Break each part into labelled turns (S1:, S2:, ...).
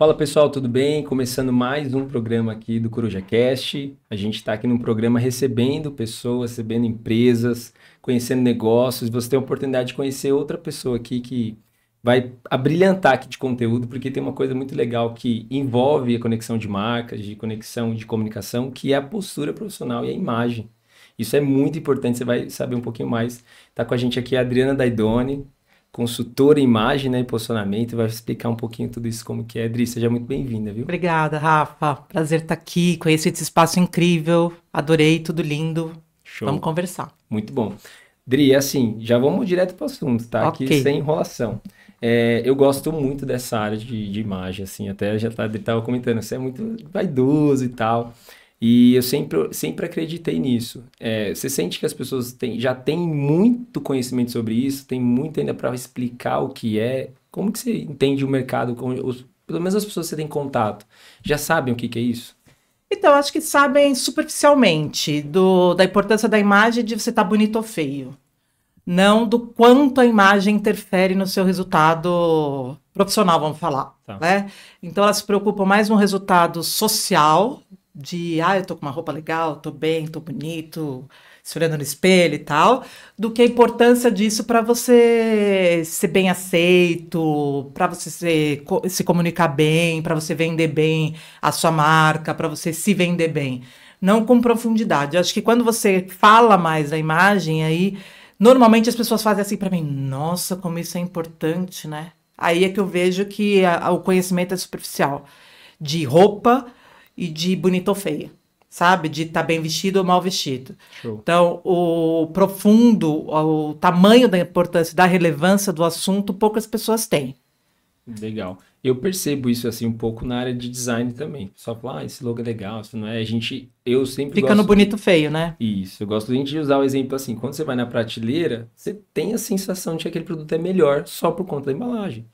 S1: Fala pessoal, tudo bem? Começando mais um programa aqui do CorujaCast. A gente está aqui num programa recebendo pessoas, recebendo empresas, conhecendo negócios. Você tem a oportunidade de conhecer outra pessoa aqui que vai abrilhantar aqui de conteúdo, porque tem uma coisa muito legal que envolve a conexão de marcas, de conexão de comunicação, que é a postura profissional e a imagem. Isso é muito importante, você vai saber um pouquinho mais. Está com a gente aqui a Adriana Daidoni, consultora em imagem, né, e posicionamento, vai explicar um pouquinho tudo isso, como que é. Adri, seja muito bem-vinda, viu?
S2: Obrigada, Rafa. Prazer estar aqui, conhecer esse espaço incrível. Adorei, tudo lindo. Vamos
S1: Show.
S2: conversar.
S1: Muito bom. Adri, assim, já vamos direto para o assunto, tá?
S2: Ok.
S1: Aqui sem enrolação. Eu gosto muito dessa área de imagem, assim, até já tava comentando, você é muito vaidoso e tal. E eu sempre acreditei nisso. Você sente que as pessoas já têm muito conhecimento sobre isso, tem muito ainda para explicar o que é? Como que você entende o mercado? Pelo menos as pessoas que você tem contato, já sabem o que é isso?
S2: Então, acho que sabem superficialmente da importância da imagem de você estar bonito ou feio. Não do quanto a imagem interfere no seu resultado profissional, vamos falar,
S1: Tá.
S2: né? Então, elas se preocupam mais no resultado social, eu tô com uma roupa legal, tô bem, tô bonito, se olhando no espelho e tal, do que a importância disso para você ser bem aceito, para você se comunicar bem, para você vender bem a sua marca, para você se vender bem. Não com profundidade. Eu acho que quando você fala mais da imagem, aí normalmente as pessoas fazem assim para mim, nossa, como isso é importante, né? Aí é que eu vejo que o conhecimento é superficial de roupa e de bonita ou feia, sabe? De estar bem vestido ou mal vestido.
S1: Show.
S2: Então, o profundo, o tamanho da importância, da relevância do assunto, poucas pessoas têm.
S1: Legal. Eu percebo isso assim um pouco na área de design também. O pessoal fala, esse logo é legal, isso não é. Eu sempre
S2: Fica no
S1: gosto de
S2: bonito feio, né?
S1: isso. Eu gosto de usar o exemplo assim, quando você vai na prateleira, você tem a sensação de que aquele produto é melhor só por conta da embalagem.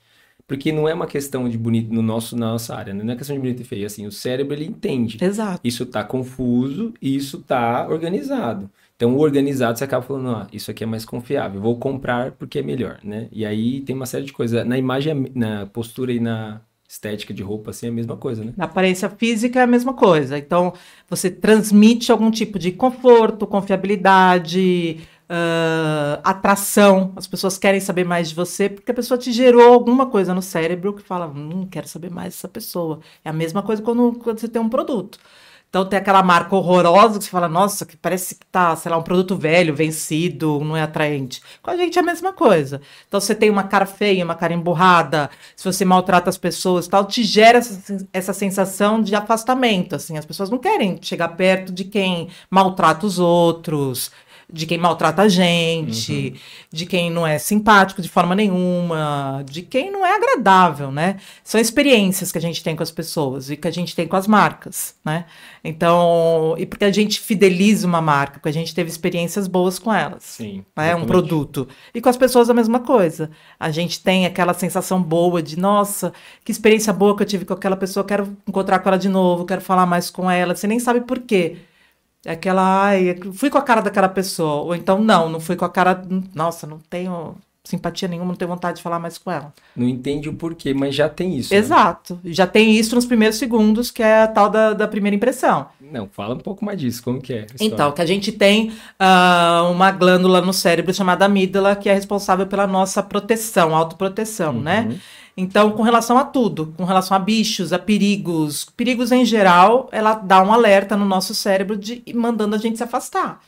S1: Porque não é uma questão de bonito na nossa área, né? Não é questão de bonito e feio, assim, o cérebro ele entende.
S2: Exato.
S1: Isso tá confuso e isso tá organizado. Então, o organizado você acaba falando, isso aqui é mais confiável, vou comprar porque é melhor, né? E aí tem uma série de coisas. Na imagem, na postura e na estética de roupa, assim, é a mesma coisa, né?
S2: Na aparência física é a mesma coisa. Então, você transmite algum tipo de conforto, confiabilidade, atração. As pessoas querem saber mais de você porque a pessoa te gerou alguma coisa no cérebro que fala, quero saber mais dessa pessoa. É a mesma coisa quando você tem um produto. Então tem aquela marca horrorosa que você fala, nossa, que parece que tá, sei lá, um produto velho, vencido, não é atraente. Com a gente é a mesma coisa. Então você tem uma cara feia, uma cara emburrada, se você maltrata as pessoas e tal, te gera essa sensação de afastamento, assim. As pessoas não querem chegar perto de quem maltrata os outros, de quem maltrata a gente, de quem não é simpático de forma nenhuma, de quem não é agradável, né? São experiências que a gente tem com as pessoas e que a gente tem com as marcas, né? Então, e porque a gente fideliza uma marca, porque a gente teve experiências boas com elas.
S1: Sim,
S2: Né? Um
S1: exatamente.
S2: produto. E com as pessoas a mesma coisa. A gente tem aquela sensação boa de, nossa, que experiência boa que eu tive com aquela pessoa, quero encontrar com ela de novo, quero falar mais com ela. Você nem sabe por quê. É aquela, fui com a cara daquela pessoa. Ou então, não fui com a cara, nossa, não tenho simpatia nenhuma, não tenho vontade de falar mais com ela.
S1: Não entende o porquê, mas já tem isso, né?
S2: Exato. Já tem isso nos primeiros segundos, que é a tal da primeira impressão.
S1: Não, fala um pouco mais disso, como que é a
S2: Então,
S1: história?
S2: que a gente tem uma glândula no cérebro chamada amígdala, que é responsável pela nossa proteção, autoproteção, né? Então, com relação a tudo, com relação a bichos, a perigos em geral, ela dá um alerta no nosso cérebro mandando a gente se afastar.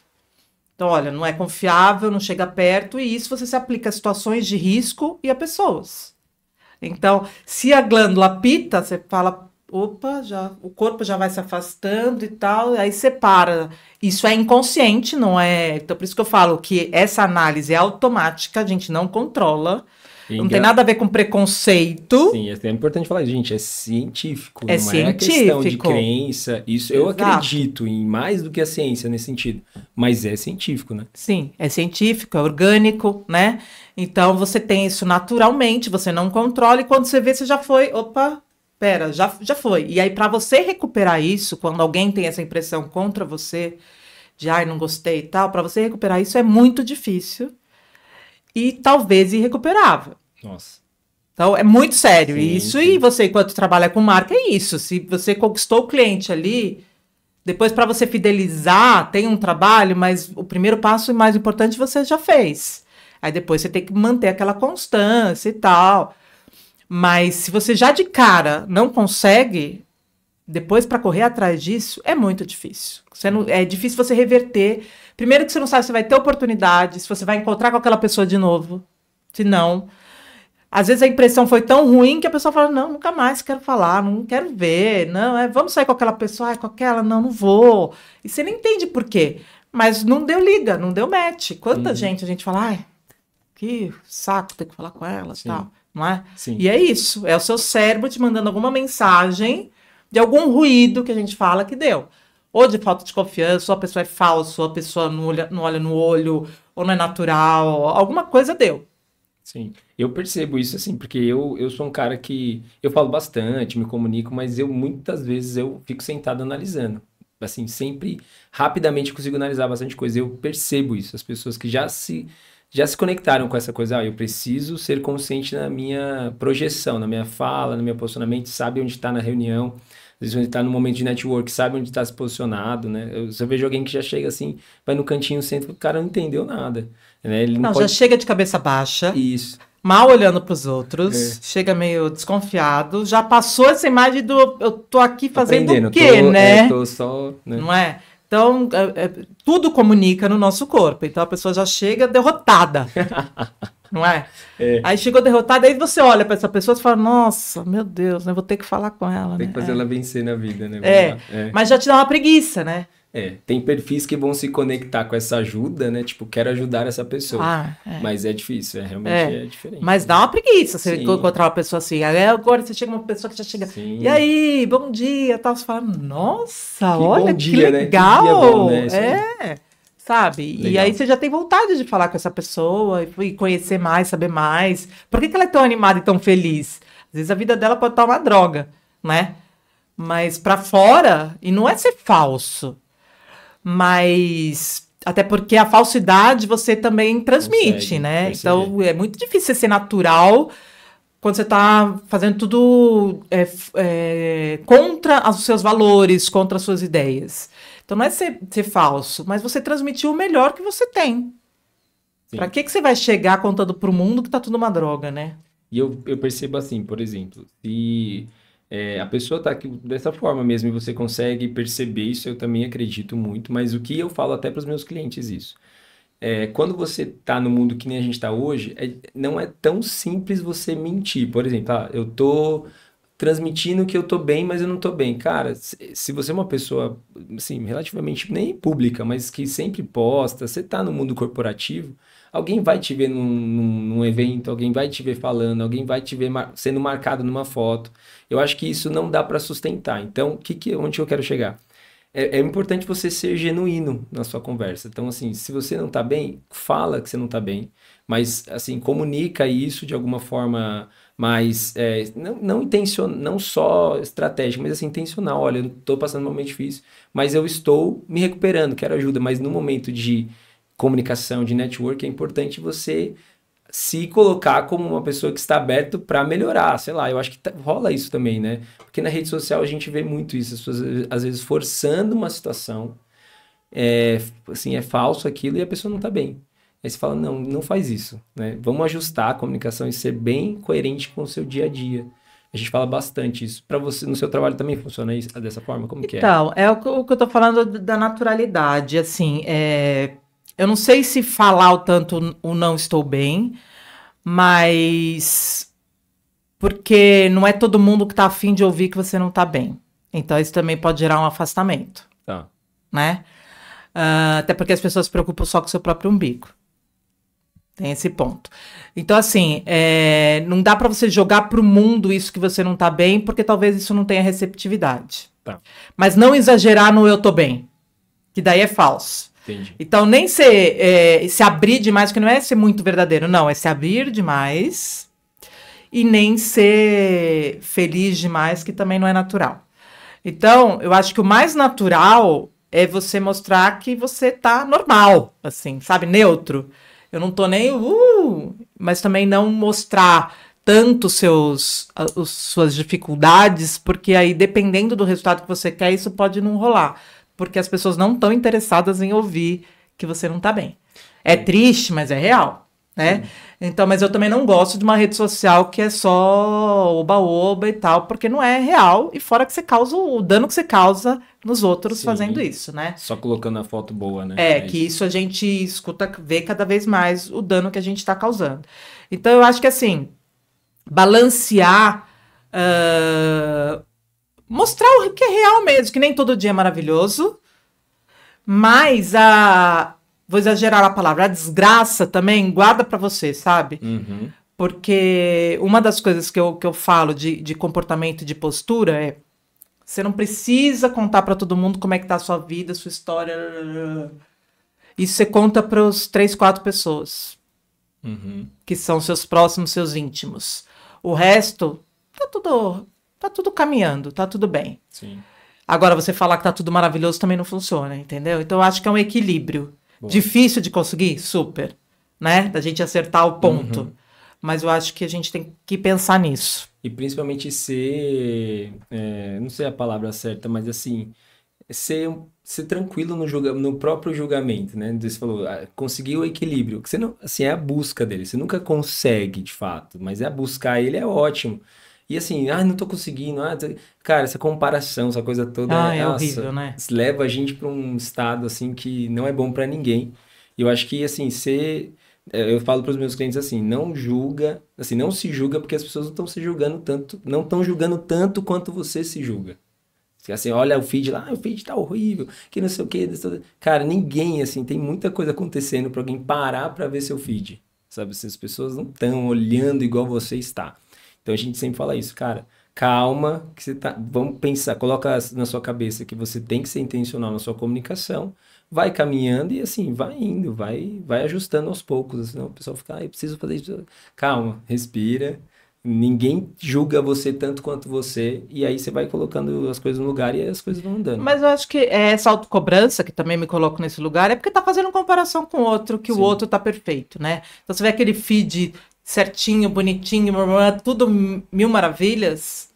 S2: Então, olha, não é confiável, não chega perto, e isso você se aplica a situações de risco e a pessoas. Então, se a glândula apita, você fala, opa, o corpo já vai se afastando e tal, aí separa. Isso é inconsciente, não é? Então, por isso que eu falo que essa análise é automática, a gente não controla. Não tem nada a ver com preconceito.
S1: Sim, é importante falar, gente, é científico,
S2: É
S1: não é questão de
S2: científico.
S1: crença. Isso eu
S2: Exato.
S1: acredito em mais do que a ciência nesse sentido, mas é científico, né?
S2: Sim, é científico, é orgânico, né? Então você tem isso naturalmente, você não controla e quando você vê, você já foi, opa, pera, já foi. E aí para você recuperar isso, quando alguém tem essa impressão contra você, de não gostei e tal, para você recuperar isso é muito difícil e talvez irrecuperável.
S1: Nossa.
S2: Então, é muito sério
S1: Sim,
S2: isso.
S1: sim.
S2: E você, enquanto trabalha com marca, é isso. Se você conquistou o cliente ali, depois para você fidelizar, tem um trabalho, mas o primeiro passo e mais importante você já fez. Aí depois você tem que manter aquela constância e tal. Mas se você já de cara não consegue, depois para correr atrás disso, é muito difícil. É difícil você reverter. Primeiro que você não sabe se vai ter oportunidade, se você vai encontrar com aquela pessoa de novo. Se não... Às vezes a impressão foi tão ruim que a pessoa fala, não, nunca mais quero falar, não quero ver, não, vamos sair com aquela pessoa, com aquela, não vou. E você não entende por quê. Mas não deu liga, não deu match. Quanta gente a gente fala, ai, que saco ter que falar com ela e tal, não é?
S1: Sim.
S2: E é isso, é o seu cérebro te mandando alguma mensagem de algum ruído que a gente fala que deu. Ou de falta de confiança, ou a pessoa é falsa, ou a pessoa não olha no olho, ou não é natural, alguma coisa deu.
S1: Sim, eu percebo isso assim, porque eu sou um cara que eu falo bastante, me comunico, mas eu muitas vezes eu fico sentado analisando. Assim, sempre rapidamente consigo analisar bastante coisa. Eu percebo isso, as pessoas que já se conectaram com essa coisa, eu preciso ser consciente na minha projeção, na minha fala, no meu posicionamento, sabe onde está na reunião, às vezes onde está no momento de network, sabe onde está se posicionado, né? Eu vejo alguém que já chega assim, vai no cantinho, senta, o cara não entendeu nada, né? Ele
S2: Não,
S1: pode...
S2: já chega de cabeça baixa.
S1: Isso.
S2: Mal olhando para os outros, chega meio desconfiado, já passou essa imagem do eu tô aqui fazendo o quê, né?
S1: Tô só, né?
S2: Não é? Então, tudo comunica no nosso corpo. Então, a pessoa já chega derrotada, não é? Aí chegou derrotada, aí você olha para essa pessoa e fala, nossa, meu Deus, eu vou ter que falar com ela,
S1: Tem
S2: né?
S1: que fazer ela vencer na vida, né?
S2: Mas já te dá uma preguiça, né?
S1: Tem perfis que vão se conectar com essa ajuda, né? Tipo, quero ajudar essa pessoa. Mas é difícil, realmente é diferente.
S2: Mas dá uma preguiça você encontrar uma pessoa assim. Aí agora você chega uma pessoa que já chega. Sim. E aí, bom dia, tal. Você fala, nossa, que olha que legal. Né? Que dia bom, né? Sabe? Legal. E aí você já tem vontade de falar com essa pessoa e conhecer mais, saber mais. Por que ela é tão animada e tão feliz? Às vezes a vida dela pode estar uma droga, né? Mas pra fora, e não é ser falso. Mas até porque a falsidade você também transmite, né? Perceber. Então é muito difícil ser natural quando você está fazendo tudo contra os seus valores, contra as suas ideias. Então não é ser falso, mas você transmitir o melhor que você tem. Para que você vai chegar contando para o mundo que tá tudo uma droga, né?
S1: E eu percebo assim, por exemplo, se... a pessoa está aqui dessa forma mesmo e você consegue perceber isso, eu também acredito muito, mas o que eu falo até para os meus clientes isso, quando você está no mundo que nem a gente está hoje, não é tão simples você mentir. Por exemplo, eu tô transmitindo que eu tô bem, mas eu não tô bem. Cara, se você é uma pessoa, assim, relativamente nem pública, mas que sempre posta, você tá no mundo corporativo, alguém vai te ver num evento, alguém vai te ver falando, alguém vai te ver sendo marcado numa foto. Eu acho que isso não dá para sustentar. Então, onde eu quero chegar? É importante você ser genuíno na sua conversa. Então, assim, se você não tá bem, fala que você não tá bem. Mas, assim, comunica isso de alguma forma mais, não só estratégica, mas assim, intencional. Olha, eu estou passando um momento difícil, mas eu estou me recuperando, quero ajuda. Mas no momento de comunicação, de network, é importante você se colocar como uma pessoa que está aberta para melhorar, sei lá, eu acho que rola isso também, né? Porque na rede social a gente vê muito isso, as pessoas às vezes forçando uma situação, assim, é falso aquilo e a pessoa não está bem. Aí você fala, não faz isso, né? Vamos ajustar a comunicação e ser bem coerente com o seu dia a dia. A gente fala bastante isso. Para você, no seu trabalho também funciona isso, dessa forma? Como que é?
S2: Então, é o que eu tô falando da naturalidade, assim, eu não sei se falar o tanto o não estou bem, mas porque não é todo mundo que tá afim de ouvir que você não tá bem. Então, isso também pode gerar um afastamento, né? Até porque as pessoas se preocupam só com o seu próprio umbigo. Tem esse ponto. Então, assim, não dá para você jogar pro mundo isso que você não tá bem, porque talvez isso não tenha receptividade. Mas não exagerar no eu tô bem, que daí é falso.
S1: Entendi.
S2: Então, nem se abrir demais, que não é ser muito verdadeiro, não, é se abrir demais e nem ser feliz demais, que também não é natural. Então, eu acho que o mais natural é você mostrar que você tá normal, assim, sabe, neutro. Eu não tô nem, mas também não mostrar tanto suas dificuldades, porque aí, dependendo do resultado que você quer, isso pode não rolar. Porque as pessoas não estão interessadas em ouvir que você não está bem. É triste, mas é real, né? Então, mas eu também não gosto de uma rede social que é só oba-oba e tal, porque não é real, e fora que você causa o dano que você causa nos outros fazendo isso, né?
S1: Só colocando a foto boa, né?
S2: É que isso a gente escuta, vê cada vez mais o dano que a gente está causando. Então, eu acho que assim, balancear, mostrar o que é real mesmo, que nem todo dia é maravilhoso, mas vou exagerar a palavra, a desgraça também guarda para você, sabe?
S1: Uhum.
S2: Porque uma das coisas que eu falo de comportamento e de postura é: você não precisa contar para todo mundo como é que tá a sua vida, a sua história. Isso você conta para os 3, 4 pessoas. Que são seus próximos, seus íntimos. O resto, tá tudo caminhando, tá tudo bem.
S1: Sim.
S2: Agora, você falar que tá tudo maravilhoso também não funciona, entendeu? Então, eu acho que é um equilíbrio.
S1: Boa.
S2: Difícil de conseguir? Super. Né? Da gente acertar o ponto. Mas eu acho que a gente tem que pensar nisso.
S1: E principalmente ser, não sei a palavra certa, mas assim, ser tranquilo no próprio julgamento, né? Você falou, conseguir o equilíbrio, que você não, assim, é a busca dele, você nunca consegue de fato, mas buscar ele é ótimo. E assim, não tô conseguindo, cara, essa comparação, essa coisa toda,
S2: é horrível, né?
S1: leva a gente para um estado assim que não é bom para ninguém. E eu acho que assim, eu falo para os meus clientes assim, não julga, assim, não se julga porque as pessoas não estão se julgando tanto, não estão julgando tanto quanto você se julga. Assim, olha o feed lá, o feed tá horrível, que não sei o que. Cara, ninguém, assim, tem muita coisa acontecendo para alguém parar para ver seu feed, sabe? As pessoas não estão olhando igual você está. Então a gente sempre fala isso, cara, calma, que vamos pensar, coloca na sua cabeça que você tem que ser intencional na sua comunicação, vai caminhando e assim, vai indo, vai ajustando aos poucos, senão o pessoal fica, eu preciso fazer isso. Calma, respira, ninguém julga você tanto quanto você, e aí você vai colocando as coisas no lugar e as coisas vão andando.
S2: Mas eu acho que essa autocobrança, que também me coloco nesse lugar, é porque tá fazendo comparação com o outro, que o outro tá perfeito, né? Então você vê aquele feed certinho, bonitinho, tudo mil maravilhas,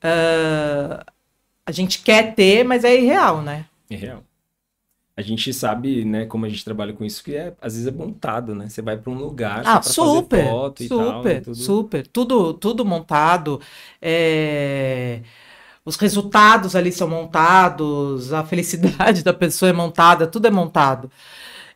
S2: a gente quer ter, mas é irreal, né?
S1: É real. A gente sabe, né, como a gente trabalha com isso, que às vezes é montado, né? Você vai para um lugar só para fazer foto e tal. Né?
S2: Super. Tudo montado. Os resultados ali são montados, a felicidade da pessoa é montada, tudo é montado.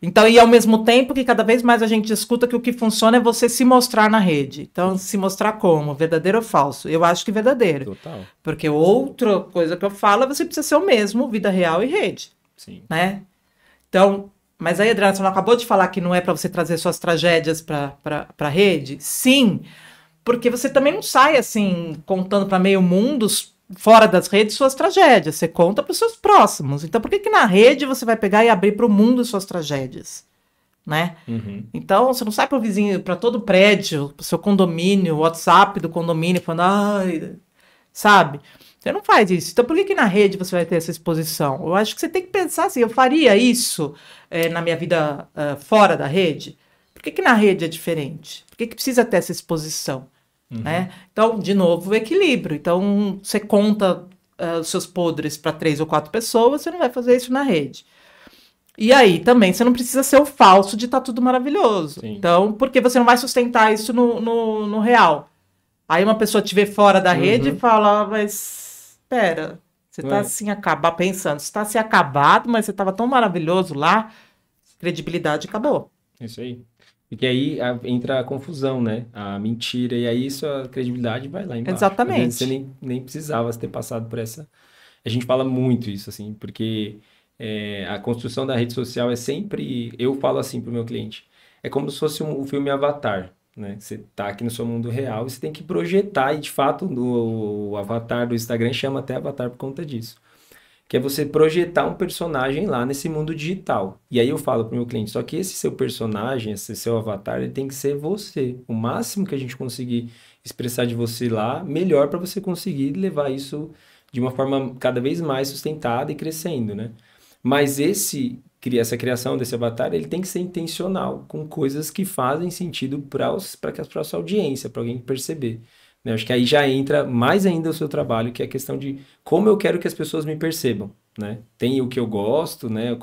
S2: Então, e ao mesmo tempo que cada vez mais a gente escuta que o que funciona é você se mostrar na rede. Então, se mostrar como? Verdadeiro ou falso? Eu acho que verdadeiro.
S1: Total.
S2: Porque outra coisa que eu falo é você precisa ser o mesmo, vida real e rede.
S1: Sim.
S2: Né? Então, mas aí, Adriana, você não acabou de falar que não é para você trazer suas tragédias para a rede? Sim, porque você também não sai assim, contando para meio mundo, fora das redes, suas tragédias. Você conta para os seus próximos. Então, por que na rede você vai pegar e abrir para o mundo suas tragédias? Né? Então, você não sai para o vizinho, para todo o prédio, para o seu condomínio, o WhatsApp do condomínio, falando, sabe? Você não faz isso. Então, por que na rede você vai ter essa exposição? Eu acho que você tem que pensar assim, eu faria isso na minha vida fora da rede? Por que na rede é diferente? Por que precisa ter essa exposição? Né? Então, de novo, o equilíbrio. Então, você conta os seus podres para 3 ou 4 pessoas, você não vai fazer isso na rede. E aí, também, você não precisa ser o falso de estar tudo maravilhoso.
S1: Sim.
S2: Então, porque você não vai sustentar isso no real. Aí uma pessoa te vê fora da rede e fala, mas... Espera, você tá assim, pensando, você tá assim acabado, mas você tava tão maravilhoso lá, credibilidade acabou.
S1: Isso aí. Porque aí entra a confusão, né? A mentira, e aí sua credibilidade vai lá embaixo.
S2: Exatamente.
S1: Às vezes você nem precisava ter passado por essa... A gente fala muito isso, assim, porque a construção da rede social é sempre... Eu falo assim pro meu cliente, é como se fosse um filme Avatar. Né? Você tá aqui no seu mundo real e você tem que projetar, e de fato o avatar do Instagram chama até avatar por conta disso, que é você projetar um personagem lá nesse mundo digital. E aí eu falo pro meu cliente, só que esse seu personagem, esse seu avatar, ele tem que ser você. O máximo que a gente conseguir expressar de você lá, melhor para você conseguir levar isso de uma forma cada vez mais sustentada e crescendo, né? Mas esse essa criação desse avatar, ele tem que ser intencional, com coisas que fazem sentido para a sua audiência, para alguém perceber. Né? Acho que aí já entra mais ainda o seu trabalho, que é a questão de como eu quero que as pessoas me percebam. Né? Tem o que eu gosto, né?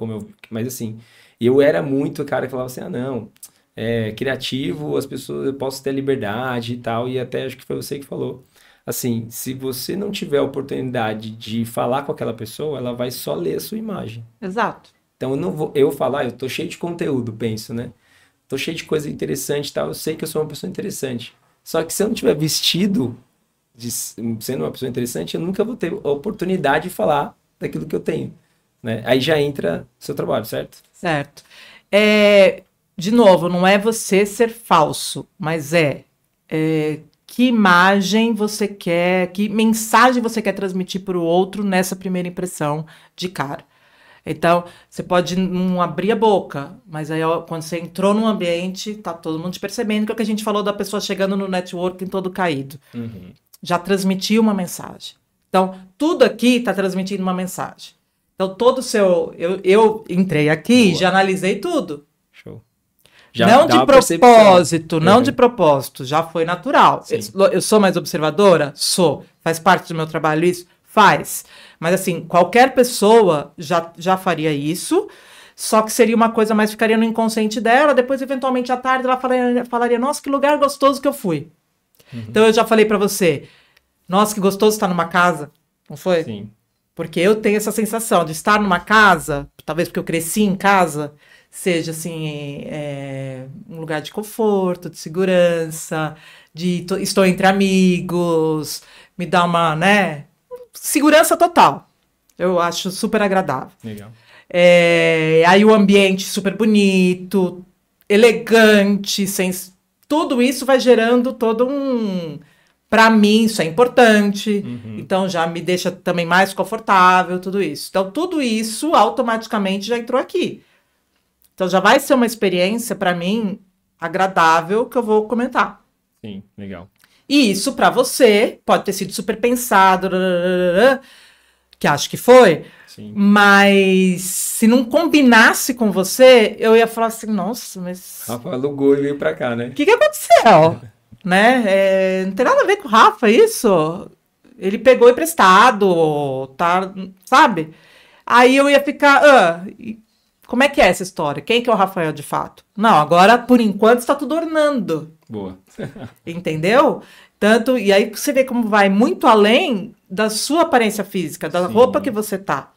S1: Mas assim, eu era muito o cara que falava assim, não, criativo, as pessoas, eu posso ter liberdade e tal, e até acho que foi você que falou. Assim, se você não tiver a oportunidade de falar com aquela pessoa, ela vai só ler a sua imagem.
S2: Exato.
S1: Então, eu não vou eu falar, eu tô cheio de conteúdo, penso, né? Tô cheio de coisa interessante e tal, eu sei que eu sou uma pessoa interessante. Só que se eu não tiver vestido sendo uma pessoa interessante, eu nunca vou ter a oportunidade de falar daquilo que eu tenho, né? Aí já entra o seu trabalho, certo?
S2: Certo. De novo, não é você ser falso, mas que imagem você quer, que mensagem você quer transmitir para o outro nessa primeira impressão de cara. Então, você pode não abrir a boca, mas aí quando você entrou num ambiente, tá todo mundo te percebendo, que é o que a gente falou da pessoa chegando no networking todo caído.
S1: Uhum.
S2: Já transmitiu uma mensagem. Então, tudo aqui está transmitindo uma mensagem. Então, todo o seu... Eu entrei aqui e já analisei tudo.
S1: Show.
S2: Não de propósito, não de propósito, já foi natural. Eu sou mais observadora? Sou. Faz parte do meu trabalho isso? Faz. Mas assim, qualquer pessoa já faria isso, só que seria uma coisa mais, ficaria no inconsciente dela, depois eventualmente à tarde ela falaria, nossa, que lugar gostoso que eu fui. Uhum. Então eu já falei pra você, nossa, que gostoso estar numa casa, não foi?
S1: Sim.
S2: Porque eu tenho essa sensação de estar numa casa, talvez porque eu cresci em casa, seja assim, um lugar de conforto, de segurança, estou entre amigos, me dá uma, né, segurança total. Eu acho super agradável.
S1: Legal.
S2: Aí o ambiente super bonito, elegante, tudo isso vai gerando todo um... Para mim, isso é importante. Uhum. Então, já me deixa também mais confortável, tudo isso. Então, tudo isso automaticamente já entrou aqui. Então, já vai ser uma experiência, para mim, agradável, que eu vou comentar.
S1: Sim, legal.
S2: E isso, para você, pode ter sido super pensado, que acho que foi.
S1: Sim.
S2: Mas se não combinasse com você, eu ia falar assim, nossa, mas...
S1: Rafa alugou e veio para cá, né?
S2: O que aconteceu? Né? Não tem nada a ver com o Rafa, isso. Ele pegou emprestado, tá, sabe? Aí eu ia ficar... como é que é essa história? Quem que é o Rafael de fato? Não, agora, por enquanto, está tudo ornando.
S1: Boa.
S2: Entendeu? E aí você vê como vai muito além da sua aparência física, da roupa que você tá.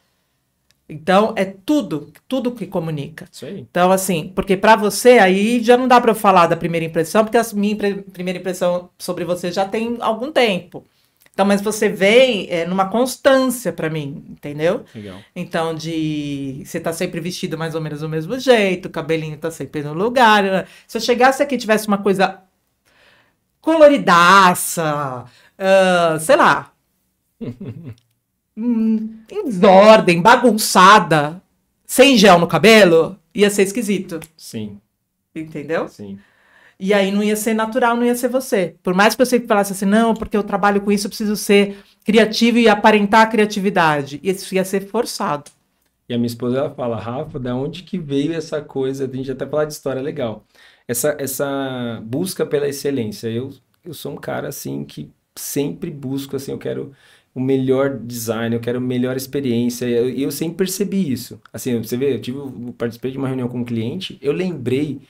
S2: Então, é tudo que comunica.
S1: Isso aí.
S2: Então, assim, porque pra você, aí já não dá pra eu falar da primeira impressão, porque a minha primeira impressão sobre você já tem algum tempo. Então, mas você vem numa constância pra mim, entendeu?
S1: Legal.
S2: Então, você tá sempre vestido mais ou menos do mesmo jeito, o cabelinho tá sempre no lugar. Né? Se eu chegasse aqui e tivesse uma coisa coloridaça, sei lá, em desordem, bagunçada, sem gel no cabelo, ia ser esquisito.
S1: Sim.
S2: Entendeu?
S1: Sim.
S2: E aí não ia ser natural, não ia ser você. Por mais que eu sempre falasse assim, não, porque eu trabalho com isso, eu preciso ser criativo e aparentar a criatividade. Isso ia ser forçado.
S1: E a minha esposa, ela fala, Rafa, da onde que veio essa coisa? A gente até falar de história legal. Essa busca pela excelência. Eu sou um cara, assim, que sempre busco, assim, eu quero o melhor design, eu quero a melhor experiência. E eu sempre percebi isso. Assim, você vê, eu participei de uma reunião com um cliente, eu lembrei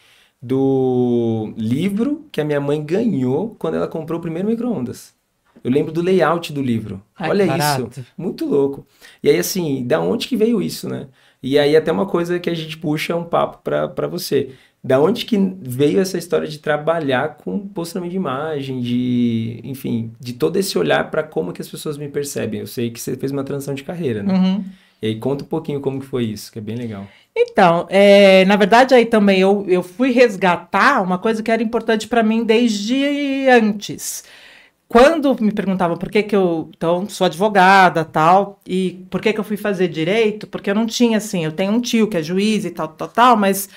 S1: do livro que a minha mãe ganhou quando ela comprou o primeiro micro-ondas. Eu lembro do layout do livro.
S2: Ai,
S1: olha
S2: barato.
S1: Isso, muito louco. E aí, assim, da onde que veio isso, né? E aí até uma coisa que a gente puxa um papo para você. Da onde que veio essa história de trabalhar com posicionamento de imagem, enfim, de todo esse olhar para como que as pessoas me percebem? Eu sei que você fez uma transição de carreira, né?
S2: Uhum.
S1: E aí conta um pouquinho como que foi isso, que é bem legal.
S2: Então, na verdade, aí também eu fui resgatar uma coisa que era importante para mim desde antes. Quando me perguntavam por que eu sou advogada, tal, e por que eu fui fazer direito, porque eu não tinha, assim, eu tenho um tio que é juiz e tal, mas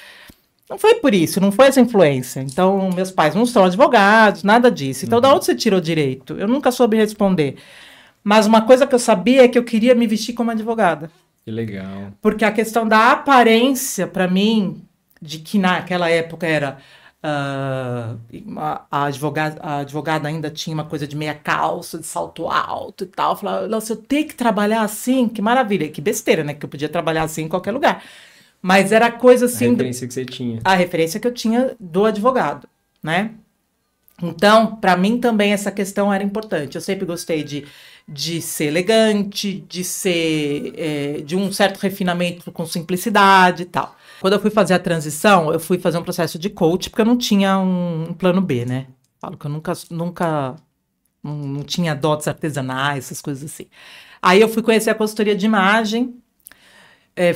S2: não foi por isso, não foi essa influência. Então, meus pais não são advogados, nada disso. Então, da onde você tirou direito? Eu nunca soube responder. Mas uma coisa que eu sabia é que eu queria me vestir como advogada.
S1: Que legal.
S2: Porque a questão da aparência, para mim, de que naquela época era a advogada ainda tinha uma coisa de meia calça, de salto alto e tal. Eu falava, nossa, eu tenho que trabalhar assim, que maravilha, que besteira, né? Que eu podia trabalhar assim em qualquer lugar. Mas era coisa assim.
S1: A referência que você tinha.
S2: A referência que eu tinha do advogado, né? Então, para mim também essa questão era importante. Eu sempre gostei de ser elegante, de ser de um certo refinamento com simplicidade e tal. Quando eu fui fazer a transição, eu fui fazer um processo de coach, porque eu não tinha um plano B, né? Falo que eu nunca não tinha dotes artesanais, essas coisas assim. Aí eu fui conhecer a consultoria de imagem,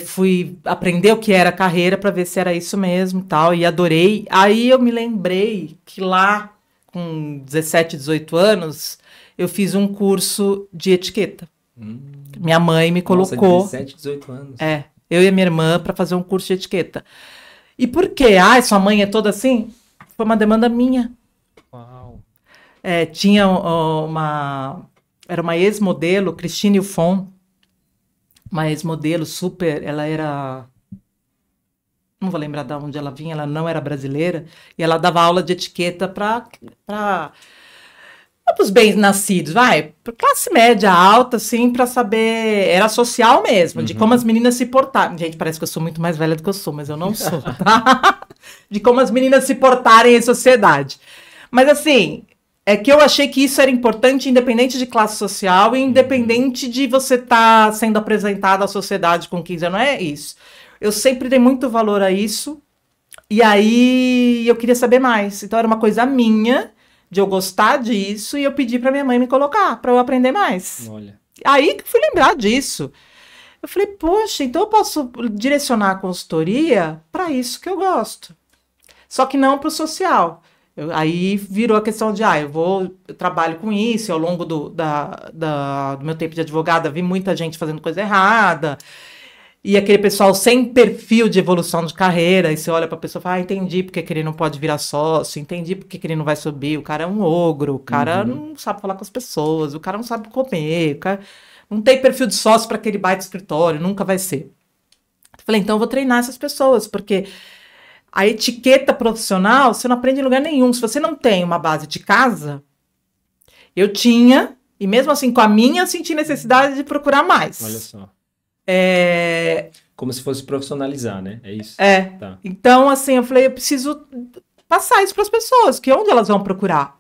S2: fui aprender o que era carreira para ver se era isso mesmo e tal, e adorei. Aí eu me lembrei que lá, com 17, 18 anos, eu fiz um curso de etiqueta. Minha mãe me colocou...
S1: Nossa, 17, 18 anos.
S2: Eu e a minha irmã para fazer um curso de etiqueta. E por quê? Ah, sua mãe é toda assim? Foi uma demanda minha.
S1: Uau.
S2: Tinha era uma ex-modelo, Christine Ufon, uma ex-modelo super, ela era... Não vou lembrar de onde ela vinha, ela não era brasileira, e ela dava aula de etiqueta para os bem-nascidos, para classe média alta, assim, para saber, era social mesmo, de como as meninas se portarem. Gente, parece que eu sou muito mais velha do que eu sou, mas eu não sou, tá? De como as meninas se portarem em sociedade. Mas, assim, é que eu achei que isso era importante, independente de classe social e independente de você estar sendo apresentado à sociedade com 15 anos, não é isso. Eu sempre dei muito valor a isso, e aí eu queria saber mais. Então, era uma coisa minha, de eu gostar disso, e eu pedi para minha mãe me colocar, para eu aprender mais.
S1: Olha.
S2: Aí que fui lembrar disso. Eu falei, poxa, então eu posso direcionar a consultoria para isso que eu gosto. Só que não para o social. Aí virou a questão de, eu trabalho com isso, e ao longo do meu tempo de advogada, vi muita gente fazendo coisa errada, e aquele pessoal sem perfil de evolução de carreira, e você olha pra pessoa e fala, entendi porque que ele não pode virar sócio, entendi porque que ele não vai subir, o cara é um ogro, o cara não sabe falar com as pessoas, o cara não sabe comer, o cara não tem perfil de sócio para aquele baita escritório, nunca vai ser. Eu falei, então eu vou treinar essas pessoas, porque a etiqueta profissional você não aprende em lugar nenhum. Se você não tem uma base de casa, eu tinha, e mesmo assim com a minha, eu senti necessidade de procurar mais.
S1: Olha só. Como se fosse profissionalizar, né? É isso?
S2: Tá. Então, assim, eu falei, eu preciso passar isso para as pessoas, que onde elas vão procurar,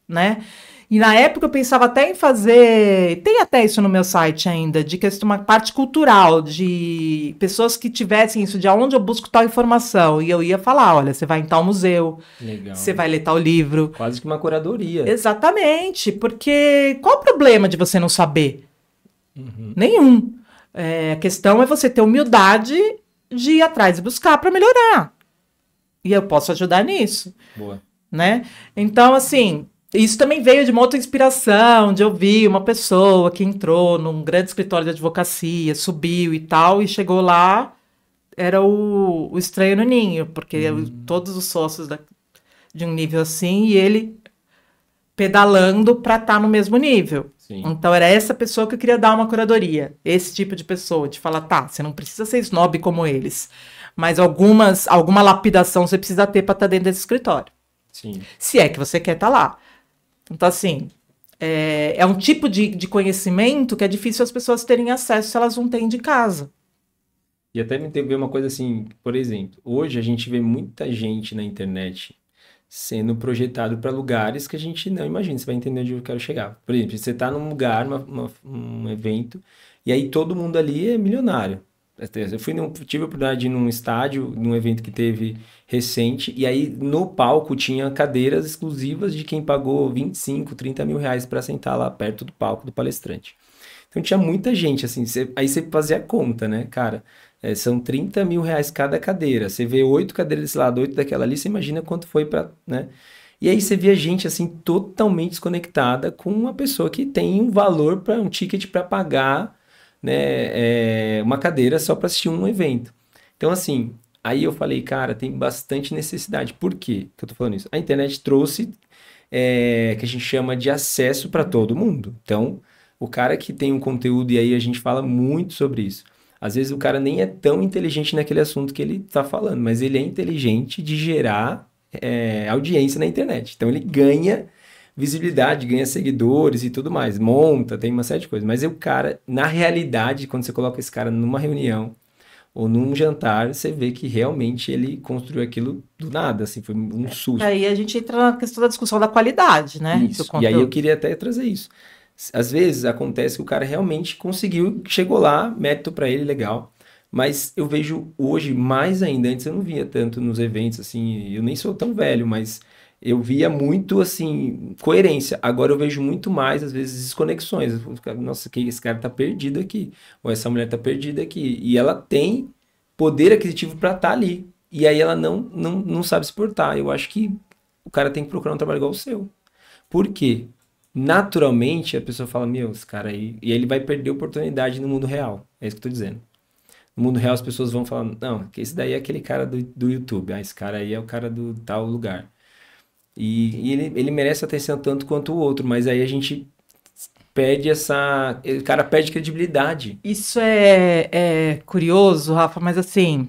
S2: né? E na época eu pensava até em fazer, tem até isso no meu site ainda, de questão, uma parte cultural, de pessoas que tivessem isso, de onde eu busco tal informação. E eu ia falar, olha, você vai em tal museu,
S1: Legal.
S2: Você vai ler tal livro.
S1: Quase que uma curadoria.
S2: Exatamente, porque qual o problema de você não saber? Nenhum. A questão é você ter humildade de ir atrás e buscar para melhorar. E eu posso ajudar nisso.
S1: Boa.
S2: Né? Então, assim, isso também veio de uma outra inspiração, de ouvir uma pessoa que entrou num grande escritório de advocacia, subiu e tal, e chegou lá, era o estranho no ninho, porque todos os sócios de um nível assim, e ele pedalando para estar no mesmo nível.
S1: Sim.
S2: Então, era essa pessoa que eu queria dar uma curadoria. Esse tipo de pessoa, de falar, tá, você não precisa ser snob como eles, mas alguma lapidação você precisa ter para estar dentro desse escritório.
S1: Sim.
S2: Se é que você quer estar lá. Então, assim, é um tipo de conhecimento que é difícil as pessoas terem acesso se elas não têm de casa.
S1: E até me ver uma coisa assim, por exemplo, hoje a gente vê muita gente na internet sendo projetado para lugares que a gente não imagina. Você vai entender onde eu quero chegar. Por exemplo, você está num lugar, um evento, e aí todo mundo ali é milionário. Eu tive a oportunidade de ir num estádio, num evento que teve recente, e aí no palco tinha cadeiras exclusivas de quem pagou 25, 30 mil reais para sentar lá perto do palco do palestrante. Então tinha muita gente, assim, aí você fazia a conta, né, cara? São 30 mil reais cada cadeira. Você vê 8 cadeiras desse lado, 8 daquela ali, você imagina quanto foi para, né? E aí você via gente, assim, totalmente desconectada com uma pessoa que tem um valor para um ticket para pagar, né, uma cadeira só para assistir um evento. Então, assim, aí eu falei, cara, tem bastante necessidade. Por quê que eu tô falando isso? A internet trouxe, que a gente chama de acesso para todo mundo. Então, o cara que tem um conteúdo, e aí a gente fala muito sobre isso. Às vezes o cara nem é tão inteligente naquele assunto que ele tá falando, mas ele é inteligente de gerar audiência na internet. Então ele ganha visibilidade, ganha seguidores e tudo mais, monta, tem uma série de coisas. Mas o cara, na realidade, quando você coloca esse cara numa reunião ou num jantar, você vê que realmente ele construiu aquilo do nada, assim, foi um susto.
S2: Aí a gente entra na questão da discussão da qualidade, né?
S1: Isso. E aí eu queria até trazer isso. Às vezes acontece que o cara realmente conseguiu, chegou lá, mérito pra ele, legal. Mas eu vejo hoje mais ainda, antes eu não via tanto nos eventos, assim, eu nem sou tão velho, mas eu via muito, assim, coerência. Agora eu vejo muito mais, às vezes, desconexões. Eu fico, nossa, esse cara tá perdido aqui, ou essa mulher tá perdida aqui. E ela tem poder aquisitivo pra estar ali. E aí ela não sabe se portar. Eu acho que o cara tem que procurar um trabalho igual o seu. Por quê? Naturalmente a pessoa fala, meu, esse cara aí. E ele vai perder oportunidade no mundo real. É isso que eu tô dizendo. No mundo real as pessoas vão falar, não, que esse daí é aquele cara do YouTube. Ah, esse cara aí é o cara do tal lugar. E ele merece atenção tanto quanto o outro, mas aí a gente perde essa. O cara perde credibilidade.
S2: Isso é curioso, Rafa, mas assim,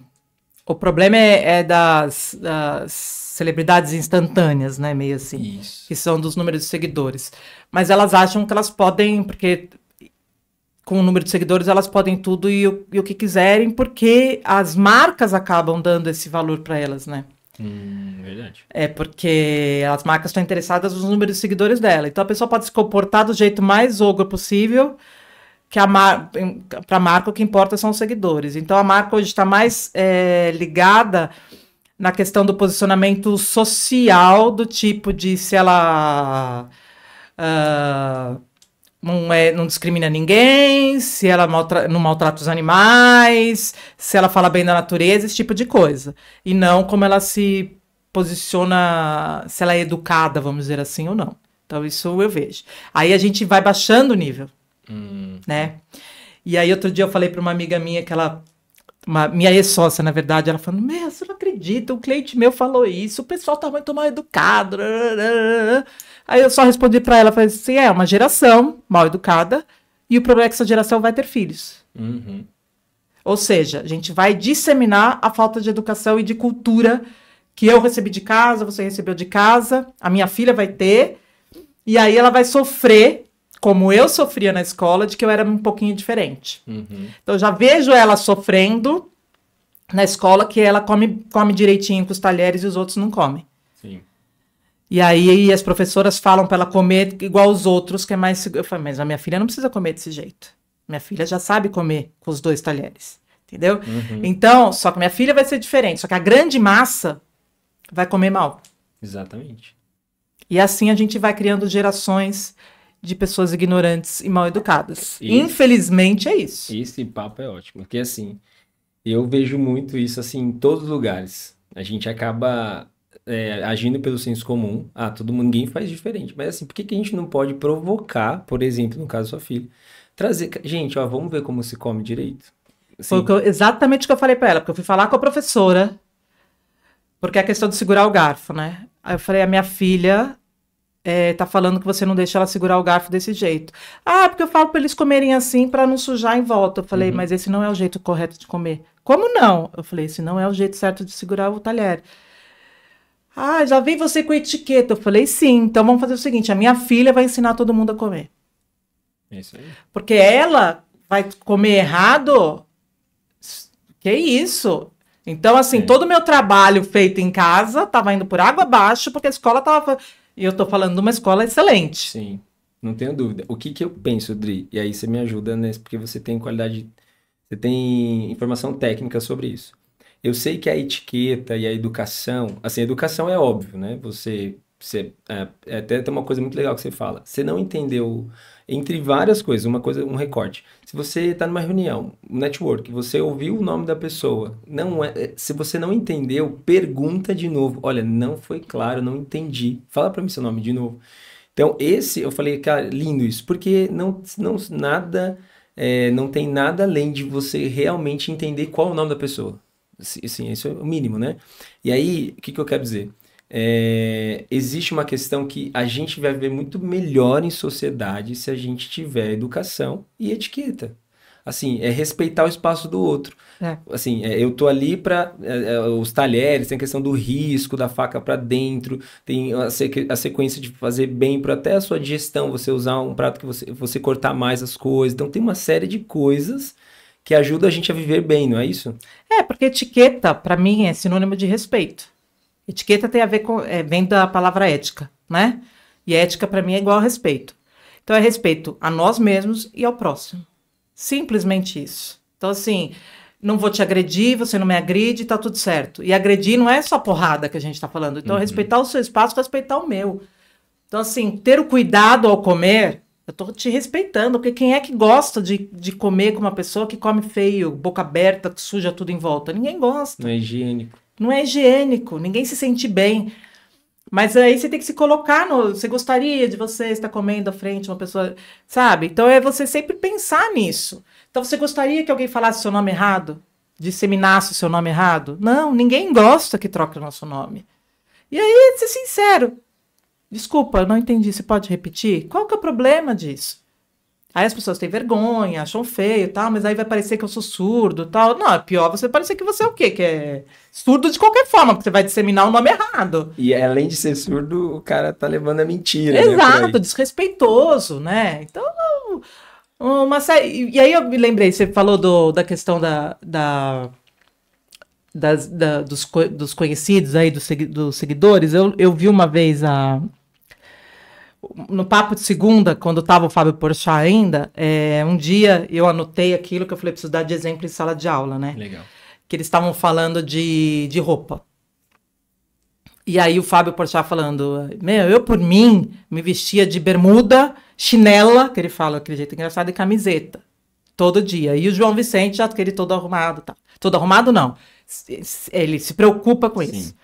S2: o problema é das celebridades instantâneas, né? Meio assim.
S1: Isso.
S2: Que são dos números de seguidores. Mas elas acham que elas podem, porque com o número de seguidores elas podem tudo e o que quiserem, porque as marcas acabam dando esse valor para elas, né?
S1: Verdade.
S2: É porque as marcas estão interessadas nos números de seguidores dela. Então a pessoa pode se comportar do jeito mais ogro possível, que para a marca o que importa são os seguidores. Então a marca hoje está mais ligada na questão do posicionamento social, do tipo de se ela não discrimina ninguém, se ela não maltrata os animais, se ela fala bem da natureza, esse tipo de coisa. E não como ela se posiciona, se ela é educada, vamos dizer assim, ou não. Então isso eu vejo. Aí a gente vai baixando o nível, né? E aí outro dia eu falei para uma amiga minha que minha ex-sócia, na verdade, ela falando, você não acredita, um cliente meu falou isso, o pessoal tá muito mal educado. Aí eu só respondi para ela, falei assim, é uma geração mal educada e o problema é que essa geração vai ter filhos. Ou seja, a gente vai disseminar a falta de educação e de cultura que eu recebi de casa, você recebeu de casa, a minha filha vai ter, e aí ela vai sofrer, como eu sofria na escola, de que eu era um pouquinho diferente. Então eu já vejo ela sofrendo na escola que ela come direitinho com os talheres e os outros não comem.
S1: Sim.
S2: E aí as professoras falam para ela comer igual os outros, que é mais seguro. Eu falo, mas a minha filha não precisa comer desse jeito. Minha filha já sabe comer com os 2 talheres. Entendeu? Então, só que minha filha vai ser diferente. Só que a grande massa vai comer mal.
S1: Exatamente.
S2: E assim a gente vai criando gerações de pessoas ignorantes e mal educadas. Infelizmente é isso.
S1: Esse papo é ótimo. Porque assim, eu vejo muito isso assim em todos os lugares. A gente acaba agindo pelo senso comum. Ninguém faz diferente. Mas assim, por que a gente não pode provocar, por exemplo, no caso da sua filha, trazer... Gente, vamos ver como se come direito. Assim,
S2: Foi exatamente o que eu falei para ela, porque eu fui falar com a professora, porque é a questão de segurar o garfo, né? Aí eu falei, a minha filha tá falando que você não deixa ela segurar o garfo desse jeito. Porque eu falo para eles comerem assim para não sujar em volta. Eu falei, mas esse não é o jeito correto de comer. Como não? Eu falei, esse não é o jeito certo de segurar o talher. Já vem você com etiqueta. Eu falei, sim, então vamos fazer o seguinte, a minha filha vai ensinar todo mundo a comer.
S1: é isso aí.
S2: Porque ela vai comer errado, que isso? Então, assim, todo o meu trabalho feito em casa estava indo por água abaixo, porque a escola estava... E eu estou falando de uma escola excelente.
S1: Sim, não tenho dúvida. O que eu penso, Dri? E aí você me ajuda, né? Porque você tem qualidade... Você tem informação técnica sobre isso. Eu sei que a etiqueta e a educação... Assim, a educação é óbvio, né? Você até tem uma coisa muito legal que você fala. Você não entendeu... Entre várias coisas, um recorte. Se você está numa reunião, um network, você ouviu o nome da pessoa, se você não entendeu, pergunta de novo. Olha, não foi claro, não entendi. Fala para mim seu nome de novo. Então, eu falei, cara, lindo isso, porque não tem nada além de você realmente entender qual é o nome da pessoa. Assim, isso é o mínimo, né? E aí, o que eu quero dizer? Existe uma questão que a gente vai viver muito melhor em sociedade se a gente tiver educação e etiqueta. assim, é respeitar o espaço do outro.
S2: É.
S1: Assim, eu tô ali para os talheres, tem a questão do risco, da faca para dentro, tem a sequência de fazer bem para até a sua digestão, você usar um prato que você cortar mais as coisas. Então tem uma série de coisas que ajudam a gente a viver bem, não é isso?
S2: Porque etiqueta, para mim, é sinônimo de respeito. Etiqueta tem a ver com, vem da palavra ética, né? E ética, para mim, é igual a respeito. Então, é respeito a nós mesmos e ao próximo. Simplesmente isso. Então, assim, não vou te agredir, você não me agride, tá tudo certo. E agredir não é só porrada que a gente tá falando. Então, respeitar o seu espaço, respeitar o meu. Então, assim, ter o cuidado ao comer, eu tô te respeitando, porque quem é que gosta de comer com uma pessoa que come feio, boca aberta, que suja tudo em volta? Ninguém gosta.
S1: Não é higiênico.
S2: Não é higiênico, ninguém se sente bem. Mas aí você tem que se colocar no... Você gostaria de você estar comendo à frente de uma pessoa, sabe? Então é você sempre pensar nisso. Então você gostaria que alguém falasse seu nome errado? Disseminasse o seu nome errado? Não, ninguém gosta que troque o nosso nome. E aí, ser sincero. Desculpa, eu não entendi, você pode repetir? Qual que é o problema disso? Aí as pessoas têm vergonha, acham feio e tal, mas aí vai parecer que eu sou surdo e tal. Não, é pior você parecer que você é o quê? Que é surdo de qualquer forma, porque você vai disseminar o nome errado.
S1: E além de ser surdo, o cara tá levando a mentira.
S2: Exato,
S1: né,
S2: desrespeitoso, né? Então, uma série... E aí eu me lembrei, você falou da questão dos conhecidos aí, dos seguidores. Eu vi uma vez no Papo de Segunda, quando estava o Fábio Porchat ainda, um dia eu anotei aquilo que eu falei, preciso dar de exemplo em sala de aula, né?
S1: Legal.
S2: Que eles estavam falando de roupa. E aí o Fábio Porchat falando, eu por mim me vestia de bermuda, chinela, que ele fala aquele jeito engraçado, e camiseta, todo dia. E o João Vicente já queria todo arrumado, tá? Todo arrumado não, ele se preocupa com isso.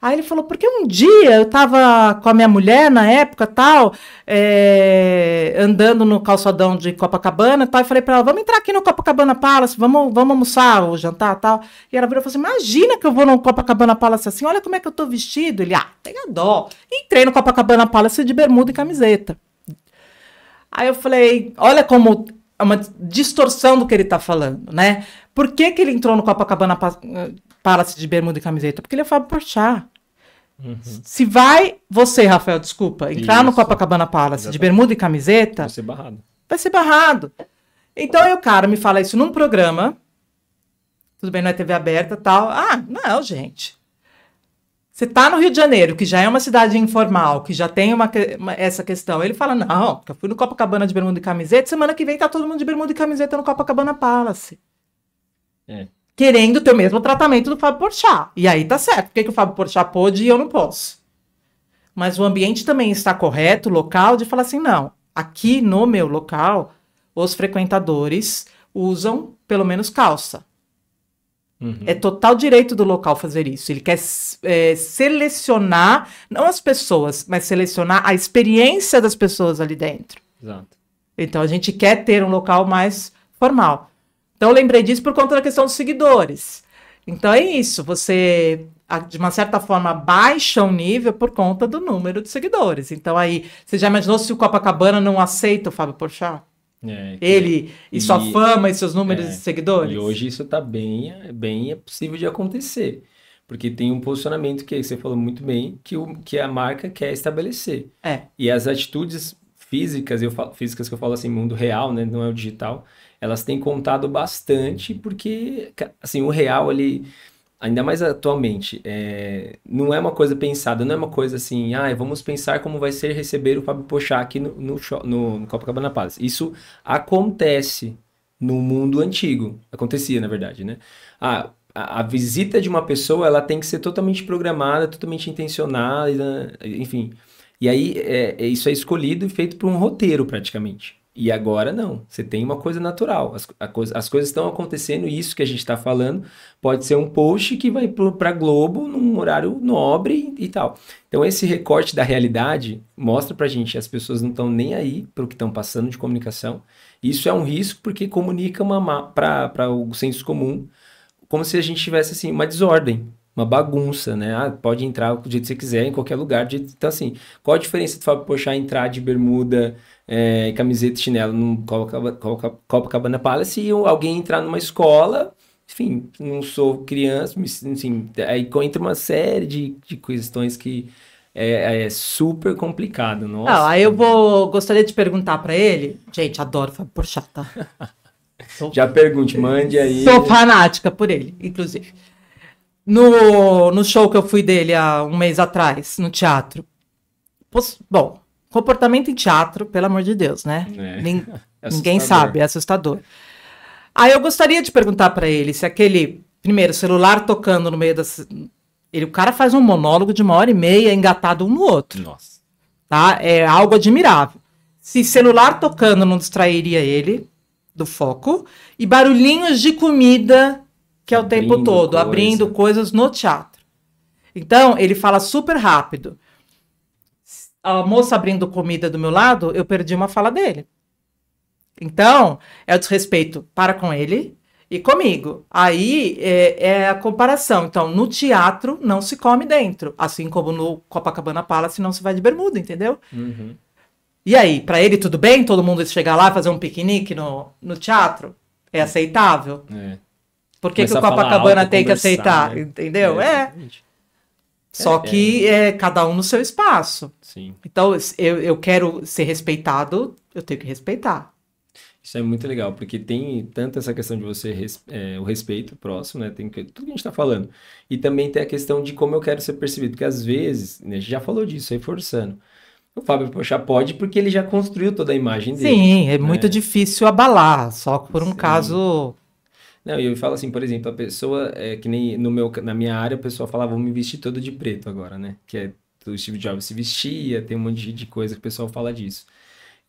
S2: Aí ele falou, porque um dia eu tava com a minha mulher, na época, tal, andando no calçadão de Copacabana, tal, e falei pra ela, vamos entrar aqui no Copacabana Palace, vamos almoçar ou jantar, tal. E ela virou e falou assim, imagina que eu vou no Copacabana Palace assim, olha como é que eu tô vestido. Ele, tenha dó. E entrei no Copacabana Palace de bermuda e camiseta. Aí eu falei, olha como é uma distorção do que ele tá falando, né? Por que que ele entrou no Copacabana Palace de bermuda e camiseta? Porque ele é Fábio Porchat. Se vai você, Rafael, desculpa, entrar no Copacabana Palace de bermuda e camiseta, vai ser barrado. Então aí o cara me fala isso num programa, tudo bem, não é TV aberta e tal. Não, gente. Você tá no Rio de Janeiro, que já é uma cidade informal, que já tem essa questão. Ele fala, não, eu fui no Copacabana de bermuda e camiseta, semana que vem tá todo mundo de bermuda e camiseta no Copacabana Palace. Querendo ter o mesmo tratamento do Fábio Porchat. E aí tá certo. Por que o Fábio Porchat pôde e eu não posso? Mas o ambiente também está correto, local, de falar assim, não, aqui no meu local, os frequentadores usam pelo menos calça. É total direito do local fazer isso. Ele quer selecionar, não as pessoas, mas selecionar a experiência das pessoas ali dentro.
S1: Exato.
S2: Então a gente quer ter um local mais formal. Então, eu lembrei disso por conta da questão dos seguidores. Então, é isso. Você, de uma certa forma, baixa o nível por conta do número de seguidores. Então, aí, você já imaginou se o Copacabana não aceita o Fábio Porchat? Ele e sua fama e seus números de seguidores?
S1: E hoje isso está bem possível de acontecer. Porque tem um posicionamento que você falou muito bem, que a marca quer estabelecer. E as atitudes físicas que eu falo assim, mundo real, né, não é o digital, elas têm contado bastante, porque, assim, o real, ele, ainda mais atualmente, não é uma coisa pensada, não é uma coisa assim, vamos pensar como vai ser receber o Fábio Porchat aqui no Copacabana Palace. Isso acontece no mundo antigo, acontecia, na verdade, né? A visita de uma pessoa, ela tem que ser totalmente programada, totalmente intencionada, enfim. E aí, isso é escolhido e feito por um roteiro, praticamente. E agora não, você tem uma coisa natural, as coisas estão acontecendo, e isso que a gente está falando pode ser um post que vai para Globo num horário nobre e tal. Então esse recorte da realidade mostra pra gente, as pessoas não estão nem aí para o que estão passando de comunicação. Isso é um risco porque comunica para o senso comum como se a gente tivesse assim, uma desordem. uma bagunça, né? Ah, pode entrar do jeito que você quiser, em qualquer lugar. Então, assim, qual a diferença do Fábio Porchat entrar de bermuda, camiseta e chinelo no Copacabana Palace e alguém entrar numa escola, enfim, não sou criança, assim, aí entra uma série de questões que é super complicado, nossa.
S2: Aí gostaria de perguntar pra ele, gente, adoro Fábio Porchat, tá?
S1: Já pergunte, mande aí.
S2: Sou fanática por ele, inclusive. No show que eu fui dele há um mês atrás, no teatro. Bom, comportamento em teatro, pelo amor de Deus, né? Ninguém sabe, é assustador. Aí eu gostaria de perguntar pra ele se aquele, primeiro, celular tocando no meio das... O cara faz um monólogo de 1h30 engatado um no outro.
S1: Nossa.
S2: Tá? É algo admirável. Se celular tocando não distrairia ele do foco, e barulhinhos de comida, que é o tempo todo, abrindo coisas no teatro. Então, ele fala super rápido. A moça abrindo comida do meu lado, eu perdi uma fala dele. Então, é o desrespeito para com ele e comigo. Aí é a comparação. Então, no teatro não se come dentro, assim como no Copacabana Palace não se vai de bermuda, entendeu?
S1: Uhum.
S2: E aí, pra ele tudo bem? Todo mundo chegar lá e fazer um piquenique no teatro? É aceitável? Por que o Copacabana tem que aceitar? Né? Entendeu? Só que cada um no seu espaço.
S1: Sim.
S2: Então, eu quero ser respeitado, eu tenho que respeitar.
S1: Isso é muito legal, porque tem tanto essa questão de você, o respeito próximo, né? Tem tudo que a gente está falando. E também tem a questão de como eu quero ser percebido, porque às vezes, né, a gente já falou disso, reforçando. O Fábio Porchat pode porque ele já construiu toda a imagem dele.
S2: Sim, é muito difícil abalar, só por um caso...
S1: Não, e eu falo assim, por exemplo, a pessoa, que nem na minha área, o pessoal falava, vou me vestir todo de preto agora, né? Que o Steve Jobs se vestia, tem um monte de coisa que o pessoal fala disso.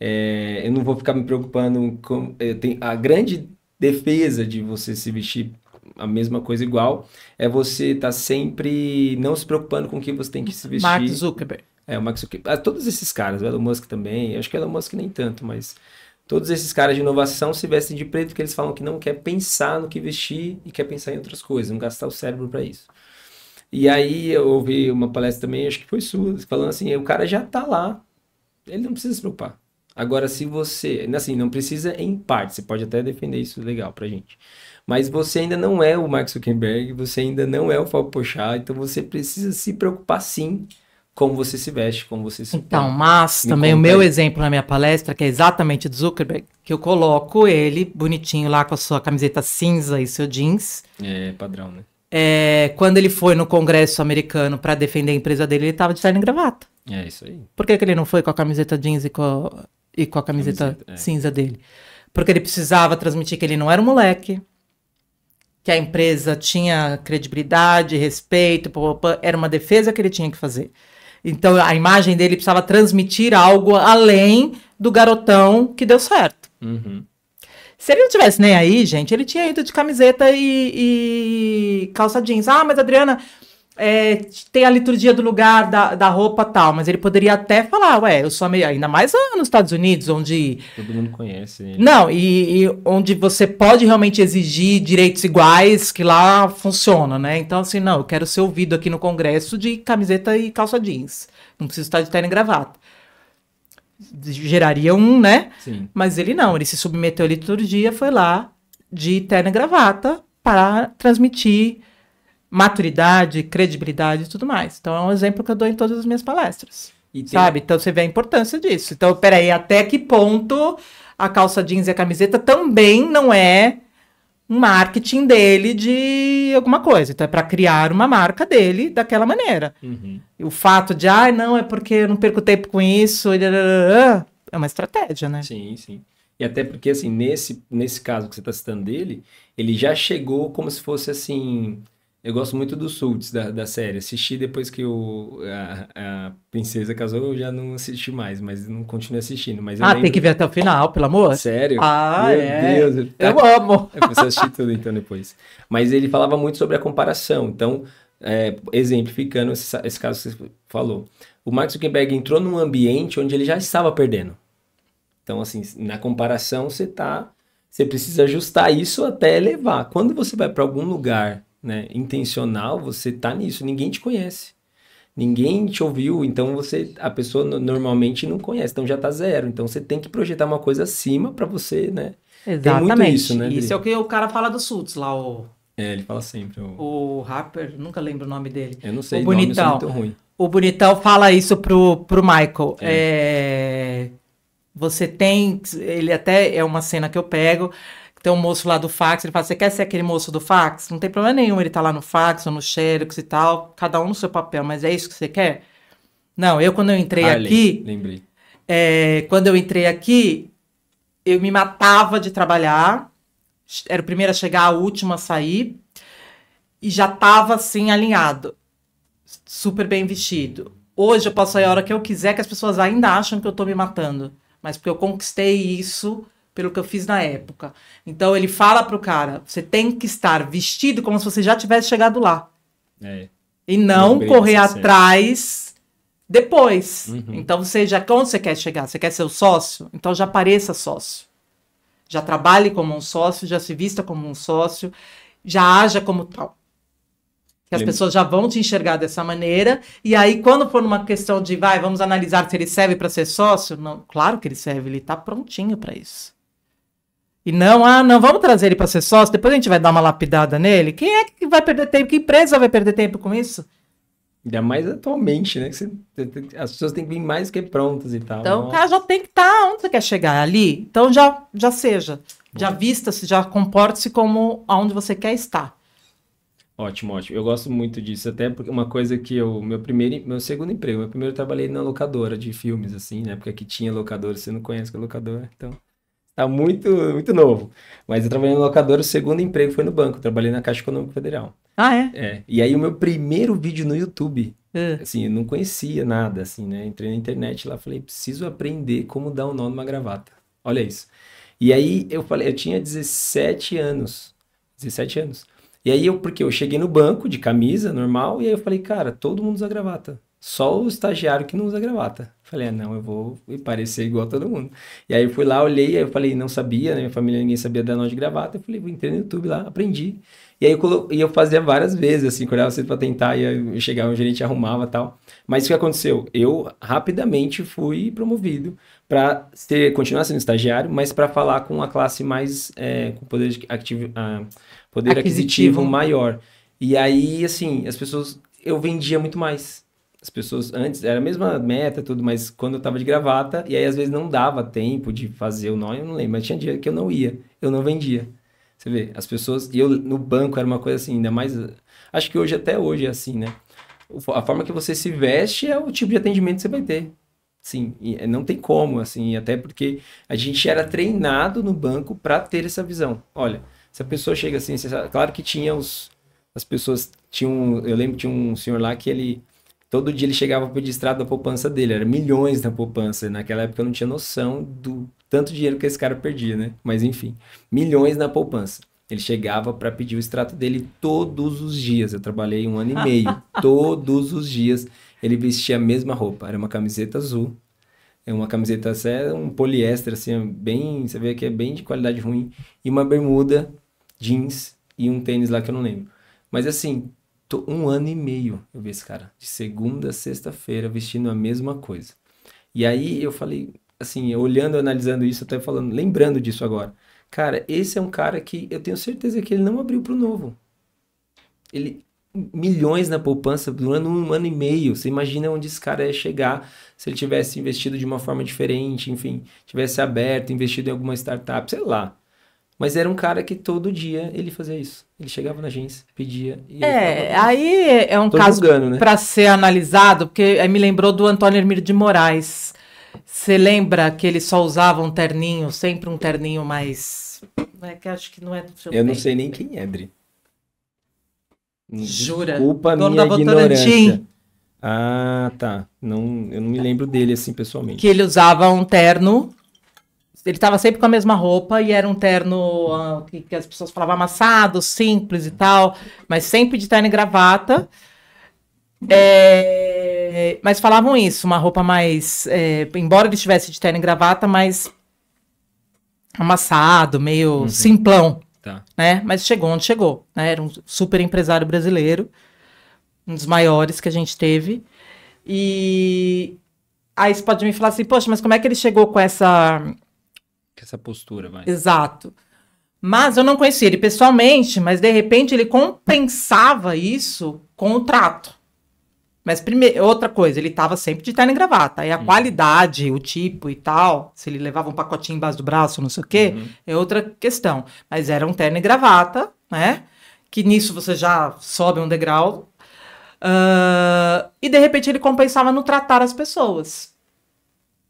S1: Eu não vou ficar me preocupando com... a grande defesa de você se vestir a mesma coisa igual é você estar sempre não se preocupando com o que você tem que se vestir.
S2: Mark Zuckerberg.
S1: O Mark Zuckerberg. Todos esses caras, o Elon Musk também, acho que o Elon Musk nem tanto, mas todos esses caras de inovação se vestem de preto porque eles falam que não quer pensar no que vestir e quer pensar em outras coisas, não gastar o cérebro para isso. E aí eu ouvi uma palestra também, acho que foi sua, falando assim, o cara já tá lá, ele não precisa se preocupar. Agora, se você, assim, não precisa em parte, você pode até defender isso legal pra gente, mas você ainda não é o Mark Zuckerberg, você ainda não é o Fábio Porchat, então você precisa se preocupar sim como você se veste, como você se...
S2: Então, mas também o meu exemplo na minha palestra, que é exatamente do Zuckerberg, que eu coloco ele bonitinho lá com a sua camiseta cinza e seu jeans.
S1: Padrão, né?
S2: Quando ele foi no Congresso americano para defender a empresa dele, ele estava de terno e gravata.
S1: É isso aí.
S2: Por que ele não foi com a camiseta jeans e com a camiseta cinza dele? Porque ele precisava transmitir que ele não era um moleque, que a empresa tinha credibilidade, respeito, era uma defesa que ele tinha que fazer. Então, a imagem dele precisava transmitir algo além do garotão que deu certo.
S1: Uhum.
S2: Se ele não tivesse nem aí, gente, ele tinha ido de camiseta e calça jeans. Ah, mas Adriana, tem a liturgia do lugar, da roupa tal. Mas ele poderia até falar, eu sou meio... Ainda mais nos Estados Unidos, onde...
S1: Todo mundo conhece ele.
S2: Não, e onde você pode realmente exigir direitos iguais, que lá funciona, né? Então, assim, não, eu quero ser ouvido aqui no Congresso de camiseta e calça jeans. Não preciso estar de terno e gravata. Geraria né?
S1: Sim.
S2: Mas ele não, ele se submeteu à liturgia, foi lá de terno e gravata para transmitir maturidade, credibilidade e tudo mais. Então é um exemplo que eu dou em todas as minhas palestras, sabe? Então você vê a importância disso. Então, peraí, até que ponto a calça jeans e a camiseta também não é um marketing dele de alguma coisa. Então é para criar uma marca dele daquela maneira.
S1: Uhum.
S2: E o fato de, não, é porque eu não perco tempo com isso, é uma estratégia, né?
S1: Sim, sim. E até porque, assim, nesse caso que você está citando dele, ele já chegou como se fosse, assim... Eu gosto muito dos Suits da série. Assisti depois que a princesa casou, eu já não assisti mais, mas não continuei assistindo. Mas
S2: tem que ver até o final, pelo amor.
S1: Sério?
S2: Meu Deus. Eu amo.
S1: Eu preciso assistir tudo então depois. Mas ele falava muito sobre a comparação. Então, exemplificando esse caso que você falou. O Mark Zuckerberg entrou num ambiente onde ele já estava perdendo. Então, assim, na comparação, você precisa ajustar isso até levar. Quando você vai para algum lugar né, intencional, você tá nisso, ninguém te conhece. Ninguém te ouviu, então a pessoa normalmente não conhece, então já tá zero. Então você tem que projetar uma coisa acima para você, né?
S2: Exatamente.
S1: Tem muito isso, né?
S2: Isso é o que o cara fala do Suits lá,
S1: ele fala sempre.
S2: O rapper, nunca lembro o nome dele.
S1: Eu não sei,
S2: o Bonitão.
S1: Nome, eu sou muito ruim.
S2: O Bonitão fala isso pro Michael. Você tem, ele até é uma cena que eu pego, tem um moço lá do fax, ele fala, você quer ser aquele moço do fax? Não tem problema nenhum, ele tá lá no fax ou no Xerox e tal, cada um no seu papel, mas é isso que você quer? Não, quando eu entrei aqui...
S1: Lembrei.
S2: Quando eu entrei aqui, eu me matava de trabalhar, era o primeiro a chegar, a última a sair, e já tava assim, alinhado, super bem vestido. Hoje eu posso sair a hora que eu quiser, que as pessoas ainda acham que eu tô me matando, mas porque eu conquistei isso... pelo que eu fiz na época. Então, ele fala pro cara, você tem que estar vestido como se você já tivesse chegado lá. E não correr atrás depois. Então, onde você quer chegar? Você quer ser o sócio? Então, já pareça sócio. Já trabalhe como um sócio, já se vista como um sócio, já haja como tal. Que as pessoas já vão te enxergar dessa maneira. E aí, quando for numa questão de, vamos analisar se ele serve para ser sócio, não, claro que ele serve, ele tá prontinho para isso. E não, vamos trazer ele para ser sócio, depois a gente vai dar uma lapidada nele. Quem é que vai perder tempo? Que empresa vai perder tempo com isso?
S1: Ainda mais atualmente, né? As pessoas têm que vir mais que prontas e tal.
S2: Então, o cara já tem que estar onde você quer chegar ali. Então, já seja. Já vista-se, já comporte-se como aonde você quer estar.
S1: Ótimo. Eu gosto muito disso, até porque uma coisa que meu segundo emprego, meu primeiro eu trabalhei na locadora de filmes, assim, né? Porque aqui tinha locadora, você não conhece que é locadora, então... Tá muito, muito novo. Mas eu trabalhei no locador, o segundo emprego foi no banco. Eu trabalhei na Caixa Econômica Federal. E aí o meu primeiro vídeo no YouTube, assim, eu não conhecia nada, assim, né? Entrei na internet lá, falei, preciso aprender como dar um nó numa gravata. Olha isso. E aí eu tinha 17 anos. E aí porque eu cheguei no banco de camisa, normal, e aí eu falei, cara, todo mundo usa gravata. Só o estagiário que não usa gravata. Falei, não, eu vou parecer igual a todo mundo. E aí eu fui lá, olhei, aí eu falei, não sabia, né? Minha família, ninguém sabia dar nó de gravata. Eu falei, vou entrei no YouTube lá, aprendi. E aí eu fazia várias vezes, assim, olhava você pra tentar, e eu chegava, o gerente arrumava e tal. Mas o que aconteceu? Eu rapidamente fui promovido para continuar sendo estagiário, mas para falar com a classe mais, com poder aquisitivo maior. E aí, assim, eu vendia muito mais. As pessoas antes, era a mesma meta, tudo, mas quando eu tava de gravata, e aí às vezes não dava tempo de fazer o nó, eu não lembro, mas tinha dia que eu não ia, eu não vendia. Você vê, as pessoas, e eu no banco era uma coisa assim, ainda mais, acho que até hoje é assim, né? A forma que você se veste é o tipo de atendimento que você vai ter. Sim, e não tem como, assim, até porque a gente era treinado no banco para ter essa visão. Olha, se a pessoa chega assim, claro que as pessoas eu lembro que tinha um senhor lá que todo dia ele chegava para pedir extrato da poupança dele, era milhões na poupança. Naquela época eu não tinha noção do tanto dinheiro que esse cara perdia, né? Mas enfim, milhões na poupança. Ele chegava para pedir o extrato dele todos os dias. Eu trabalhei 1 ano e meio. Todos os dias ele vestia a mesma roupa. Era uma camiseta azul. É uma camiseta, um poliéster, assim, bem... Você vê que é bem de qualidade ruim. E uma bermuda, jeans e um tênis lá que eu não lembro. Mas assim... 1 ano e meio eu vi esse cara, de segunda a sexta-feira, vestindo a mesma coisa. E aí eu falei, assim, olhando, analisando isso, até falando, lembrando disso agora. Cara, esse é um cara que eu tenho certeza que ele não abriu pro novo. Milhões na poupança durante 1 ano e meio. Você imagina onde esse cara ia chegar se ele tivesse investido de uma forma diferente, enfim, tivesse aberto, investido em alguma startup, sei lá. Mas era um cara que todo dia ele fazia isso. Ele chegava na agência, pedia. E
S2: aí é um caso
S1: né?
S2: para ser analisado, porque aí me lembrou do Antônio Hermílio de Moraes. Você lembra que ele só usava um terninho, sempre um terninho mais... que acho que não é do seu
S1: Eu não sei nem quem é, Dri.
S2: Jura?
S1: Desculpa a minha ignorância. Ah, tá. Não, eu não me lembro dele assim pessoalmente.
S2: Que ele usava um terno... Ele estava sempre com a mesma roupa e era um terno que as pessoas falavam amassado, simples e tal, mas sempre de terno e gravata. Mas falavam isso, uma roupa mais... embora ele estivesse de terno e gravata, mais amassado, meio simplão.
S1: Tá.
S2: né? Mas chegou onde chegou, né? Era um super empresário brasileiro, um dos maiores que a gente teve. E aí você pode me falar assim, poxa, mas como é que ele chegou com essa...
S1: Essa postura, vai.
S2: Exato. Mas eu não conhecia ele pessoalmente, mas de repente ele compensava isso com o trato. Mas outra coisa, ele estava sempre de terno e gravata. Aí a qualidade, o tipo e tal, se ele levava um pacotinho embaixo do braço, não sei o quê, é outra questão. Mas era um terno e gravata, né? Que nisso você já sobe um degrau. E de repente ele compensava no tratar as pessoas.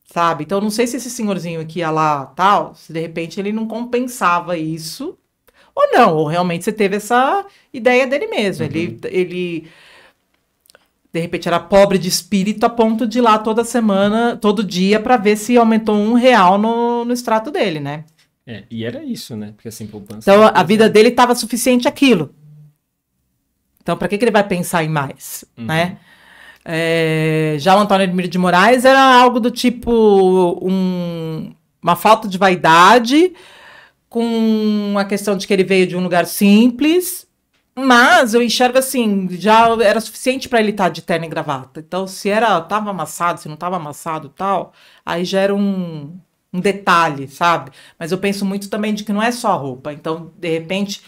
S2: Sabe? Então, não sei se esse senhorzinho que ia lá, tal, se de repente ele não compensava isso, ou não, ou realmente você teve essa ideia dele mesmo. Ele, de repente, era pobre de espírito a ponto de ir lá toda semana, todo dia, para ver se aumentou R$ 1 no extrato dele, né?
S1: E era isso, né? Porque assim, poupança...
S2: Então, a vida dele estava suficiente aquilo. Então, para que ele vai pensar em mais, né? Já o Antônio Edmir de Moraes era algo do tipo uma falta de vaidade, com a questão de que ele veio de um lugar simples, mas eu enxergo assim, já era suficiente para ele estar de terno e gravata. Então, se estava amassado, se não estava amassado tal, aí já era um detalhe, sabe? Mas eu penso muito também de que não é só a roupa. Então, de repente,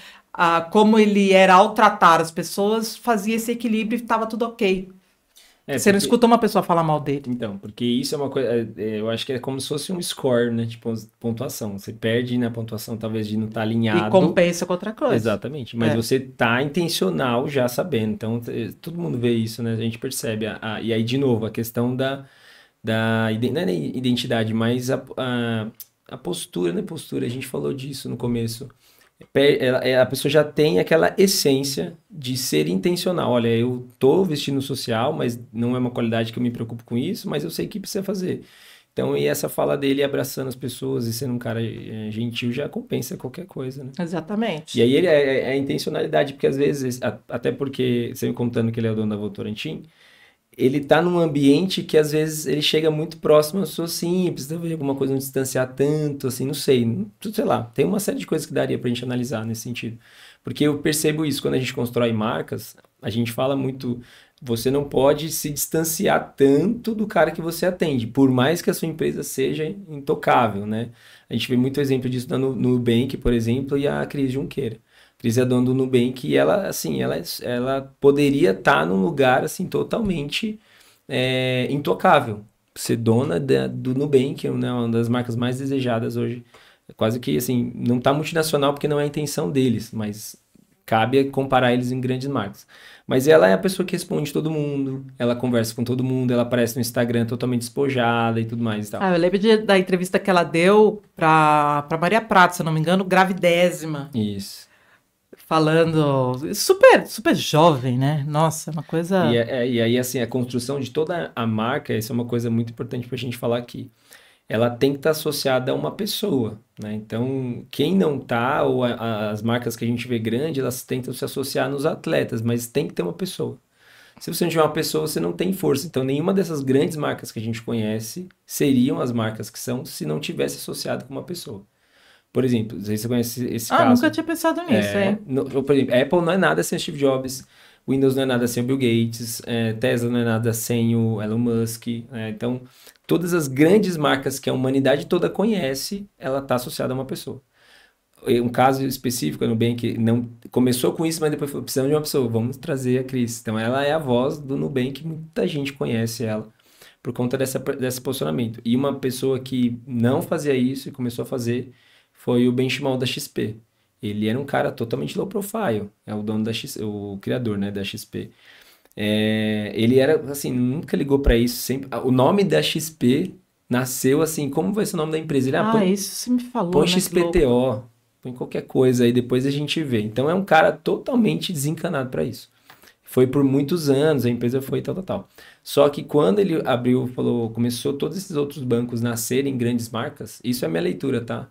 S2: como ele era ao tratar as pessoas, fazia esse equilíbrio e estava tudo ok. Você não escuta uma pessoa falar mal dele.
S1: Então, porque isso é uma coisa, eu acho que é como se fosse um score, né? Tipo, pontuação. Você perde na pontuação, talvez, de não estar alinhado.
S2: E compensa com outra coisa.
S1: Exatamente. Mas você tá intencional já sabendo. Então, todo mundo vê isso, né? A gente percebe. E aí, de novo, a questão não é nem identidade, mas a postura, né? Postura, a gente falou disso no começo. A pessoa já tem aquela essência de ser intencional. Olha, eu tô vestindo social, mas não é uma qualidade que eu me preocupo com isso, mas eu sei que precisa fazer. Então, e essa fala dele abraçando as pessoas e sendo um cara gentil já compensa qualquer coisa, né?
S2: Exatamente.
S1: E aí ele é a intencionalidade, porque às vezes, até porque, você me contando que ele é o dono da Votorantim, ele tá num ambiente que às vezes ele chega muito próximo às pessoas simples, talvez alguma coisa não distanciar tanto, assim, não sei lá. Tem uma série de coisas que daria pra gente analisar nesse sentido. Porque eu percebo isso, quando a gente constrói marcas, a gente fala muito, você não pode se distanciar tanto do cara que você atende, por mais que a sua empresa seja intocável, né? A gente vê muito exemplo disso no Nubank, por exemplo, e a Cris Junqueira. Cris é dona do Nubank e ela, assim, ela poderia estar num lugar, assim, totalmente intocável. Ser dona do Nubank, né, uma das marcas mais desejadas hoje. Quase que, assim, não está multinacional porque não é a intenção deles, mas cabe comparar eles em grandes marcas. Mas ela é a pessoa que responde todo mundo, ela conversa com todo mundo, ela aparece no Instagram totalmente despojada e tudo mais e tal.
S2: Eu lembro da entrevista que ela deu para Maria Prata, se eu não me engano, gravidésima.
S1: Isso.
S2: Falando super, super jovem, né? Nossa, uma coisa...
S1: E aí, assim, a construção de toda a marca, isso é uma coisa muito importante para a gente falar aqui. Ela tem que estar associada a uma pessoa, né? Então, quem não tá, ou as marcas que a gente vê grande, elas tentam se associar nos atletas, mas tem que ter uma pessoa. Se você não tiver uma pessoa, você não tem força. Então, nenhuma dessas grandes marcas que a gente conhece seriam as marcas que são se não tivesse associado com uma pessoa. Por exemplo, não sei se você conhece esse caso.
S2: Nunca tinha pensado nisso, hein?
S1: Por exemplo, Apple não é nada sem o Steve Jobs, Windows não é nada sem o Bill Gates, Tesla não é nada sem o Elon Musk. Então, todas as grandes marcas que a humanidade toda conhece, ela está associada a uma pessoa. Um caso específico, a Nubank não começou com isso, mas depois falou, precisamos de uma pessoa, vamos trazer a Cris. Então, ela é a voz do Nubank, muita gente conhece ela por conta desse posicionamento. E uma pessoa que não fazia isso e começou a fazer foi o Benchimol da XP. Ele era um cara totalmente low profile, é o dono o criador, né, da XP. Ele era, assim, nunca ligou para isso, sempre. O nome da XP nasceu assim, como vai ser o nome da empresa? Ele,
S2: isso você me falou,
S1: põe
S2: né,
S1: XPTO, põe qualquer coisa aí, depois a gente vê. Então é um cara totalmente desencanado para isso. Foi por muitos anos, a empresa foi tal. Só que quando ele abriu, começou todos esses outros bancos nascerem grandes marcas, isso é a minha leitura, tá?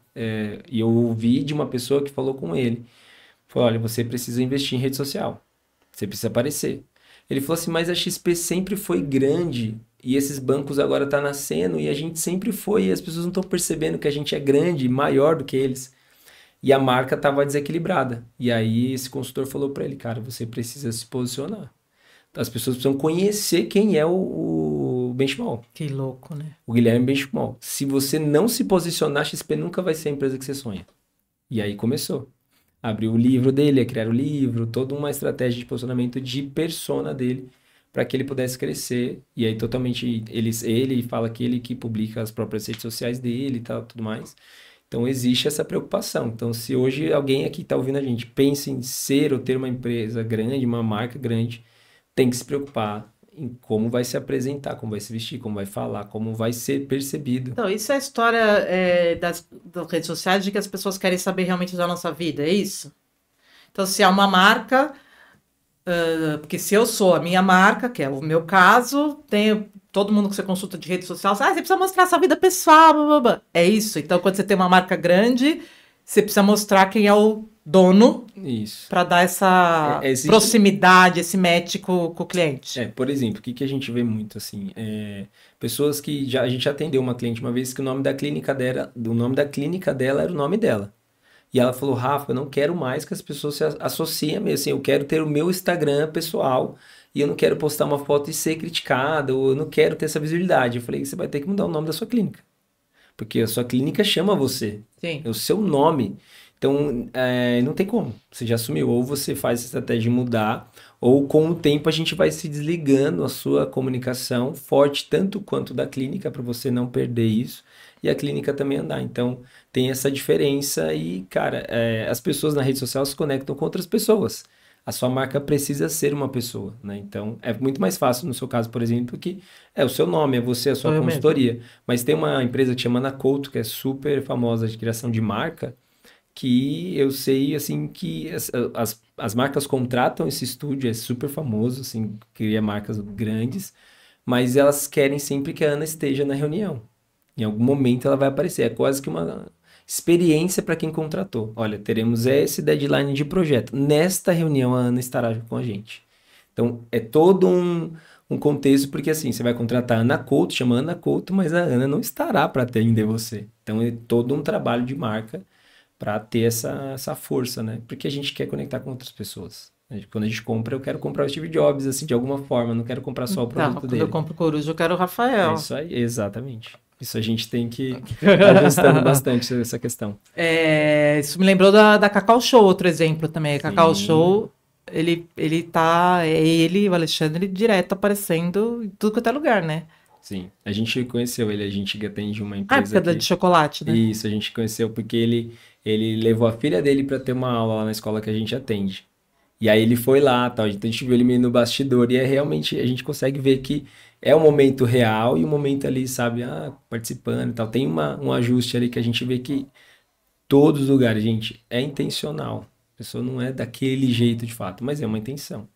S1: E eu ouvi de uma pessoa que falou com ele. Falou, olha, você precisa investir em rede social. Você precisa aparecer. Ele falou assim, mas a XP sempre foi grande e esses bancos agora estão nascendo e a gente sempre foi e as pessoas não estão percebendo que a gente é grande, maior do que eles. e a marca estava desequilibrada. E aí esse consultor falou para ele, cara, você precisa se posicionar. As pessoas precisam conhecer quem é o Benchimol.
S2: Que louco, né?
S1: O Guilherme Benchimol. Se você não se posicionar, a XP nunca vai ser a empresa que você sonha. E aí começou. Abriu o livro dele, a criar o livro, toda uma estratégia de posicionamento de persona dele para que ele pudesse crescer. E aí totalmente ele fala que ele que publica as próprias redes sociais dele e tal, tudo mais. Então existe essa preocupação. Então se hoje alguém aqui está ouvindo a gente pensa em ser ou ter uma empresa grande, uma marca grande, tem que se preocupar em como vai se apresentar, como vai se vestir, como vai falar, como vai ser percebido.
S2: Então, isso é a história das redes sociais de que as pessoas querem saber realmente da nossa vida, é isso? Então, se é uma marca, porque se eu sou a minha marca, que é o meu caso, tem todo mundo que você consulta de rede social, você precisa mostrar sua vida pessoal, blá, blá, blá. É isso. Então, quando você tem uma marca grande, você precisa mostrar quem é o dono para dar essa proximidade, esse match com o cliente.
S1: Por exemplo, o que a gente vê muito assim? Pessoas que a gente já atendeu uma cliente uma vez que o nome da clínica dela era o nome dela. E ela falou, Rafa, eu não quero mais que as pessoas se associem a mim. Assim, eu quero ter o meu Instagram pessoal e eu não quero postar uma foto e ser criticada, ou eu não quero ter essa visibilidade. Eu falei, você vai ter que mudar o nome da sua clínica. Porque a sua clínica chama você.
S2: Sim.
S1: É o seu nome. Então, não tem como. Você já assumiu. Ou você faz a estratégia de mudar, ou com o tempo a gente vai se desligando a sua comunicação forte, tanto quanto da clínica, para você não perder isso, e a clínica também andar. Então, tem essa diferença e, cara, as pessoas na rede social se conectam com outras pessoas. A sua marca precisa ser uma pessoa, né? Então, é muito mais fácil no seu caso, por exemplo, que é o seu nome, é você, a sua consultoria. Mas tem uma empresa que chama Ana Couto, que é super famosa de criação de marca, que eu sei, assim, que as marcas contratam esse estúdio, é super famoso, assim, cria marcas grandes, mas elas querem sempre que a Ana esteja na reunião. Em algum momento ela vai aparecer, é quase que uma experiência para quem contratou. Olha, teremos esse deadline de projeto. Nesta reunião a Ana estará com a gente. Então, é todo um contexto, porque assim, você vai contratar a Ana Couto, chama Ana Couto, mas a Ana não estará para atender você. Então, é todo um trabalho de marca para ter essa força, né? Porque a gente quer conectar com outras pessoas. Quando a gente compra, eu quero comprar o Steve Jobs, assim, de alguma forma, não quero comprar só o produto dele.
S2: Quando eu compro Coruja, eu quero o Rafael.
S1: É isso aí, exatamente. Isso a gente tem que ir ajustando bastante essa questão.
S2: Isso me lembrou da Cacau Show, outro exemplo também. A Cacau Show, ele o Alexandre, direto aparecendo em tudo quanto é lugar, né?
S1: Sim, a gente conheceu ele, a gente atende uma empresa
S2: porque é de chocolate, né?
S1: Isso, a gente conheceu porque ele levou a filha dele para ter uma aula lá na escola que a gente atende. E aí ele foi lá, tal, então a gente viu ele meio no bastidor e realmente a gente consegue ver que é um momento real e um momento ali, sabe, participando e tal. Tem um ajuste ali que a gente vê que todos os lugares, gente, é intencional. A pessoa não é daquele jeito de fato, mas é uma intenção.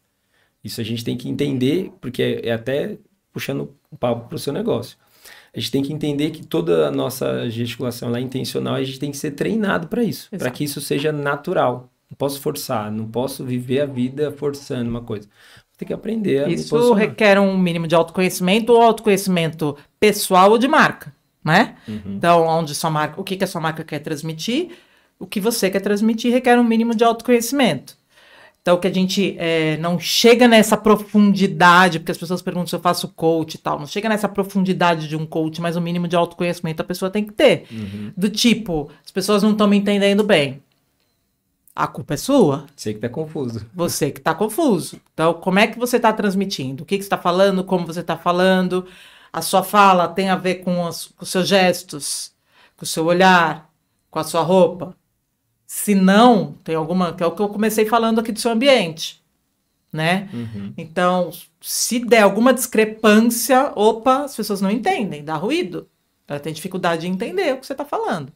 S1: Isso a gente tem que entender, porque é até puxando o papo para o seu negócio. A gente tem que entender que toda a nossa gesticulação lá é intencional e a gente tem que ser treinado para isso, para que isso seja natural. Não posso forçar, não posso viver a vida forçando uma coisa. Tem que aprender a me posicionar.
S2: Isso requer um mínimo de autoconhecimento ou autoconhecimento pessoal ou de marca, né? Então, o que a sua marca quer transmitir, o que você quer transmitir requer um mínimo de autoconhecimento. Então, que a gente não chega nessa profundidade, porque as pessoas perguntam se eu faço coach e tal, não chega nessa profundidade de um coach, mas o mínimo de autoconhecimento a pessoa tem que ter. Do tipo, as pessoas não estão me entendendo bem. A culpa é sua.
S1: Você que tá confuso.
S2: Você que tá confuso. Então, como é que você tá transmitindo? O que você tá falando? Como você tá falando? A sua fala tem a ver com os seus gestos, com o seu olhar, com a sua roupa? Se não, tem alguma... Que é o que eu comecei falando aqui do seu ambiente, né? Então, se der alguma discrepância, as pessoas não entendem, dá ruído. Ela tem dificuldade de entender o que você tá falando.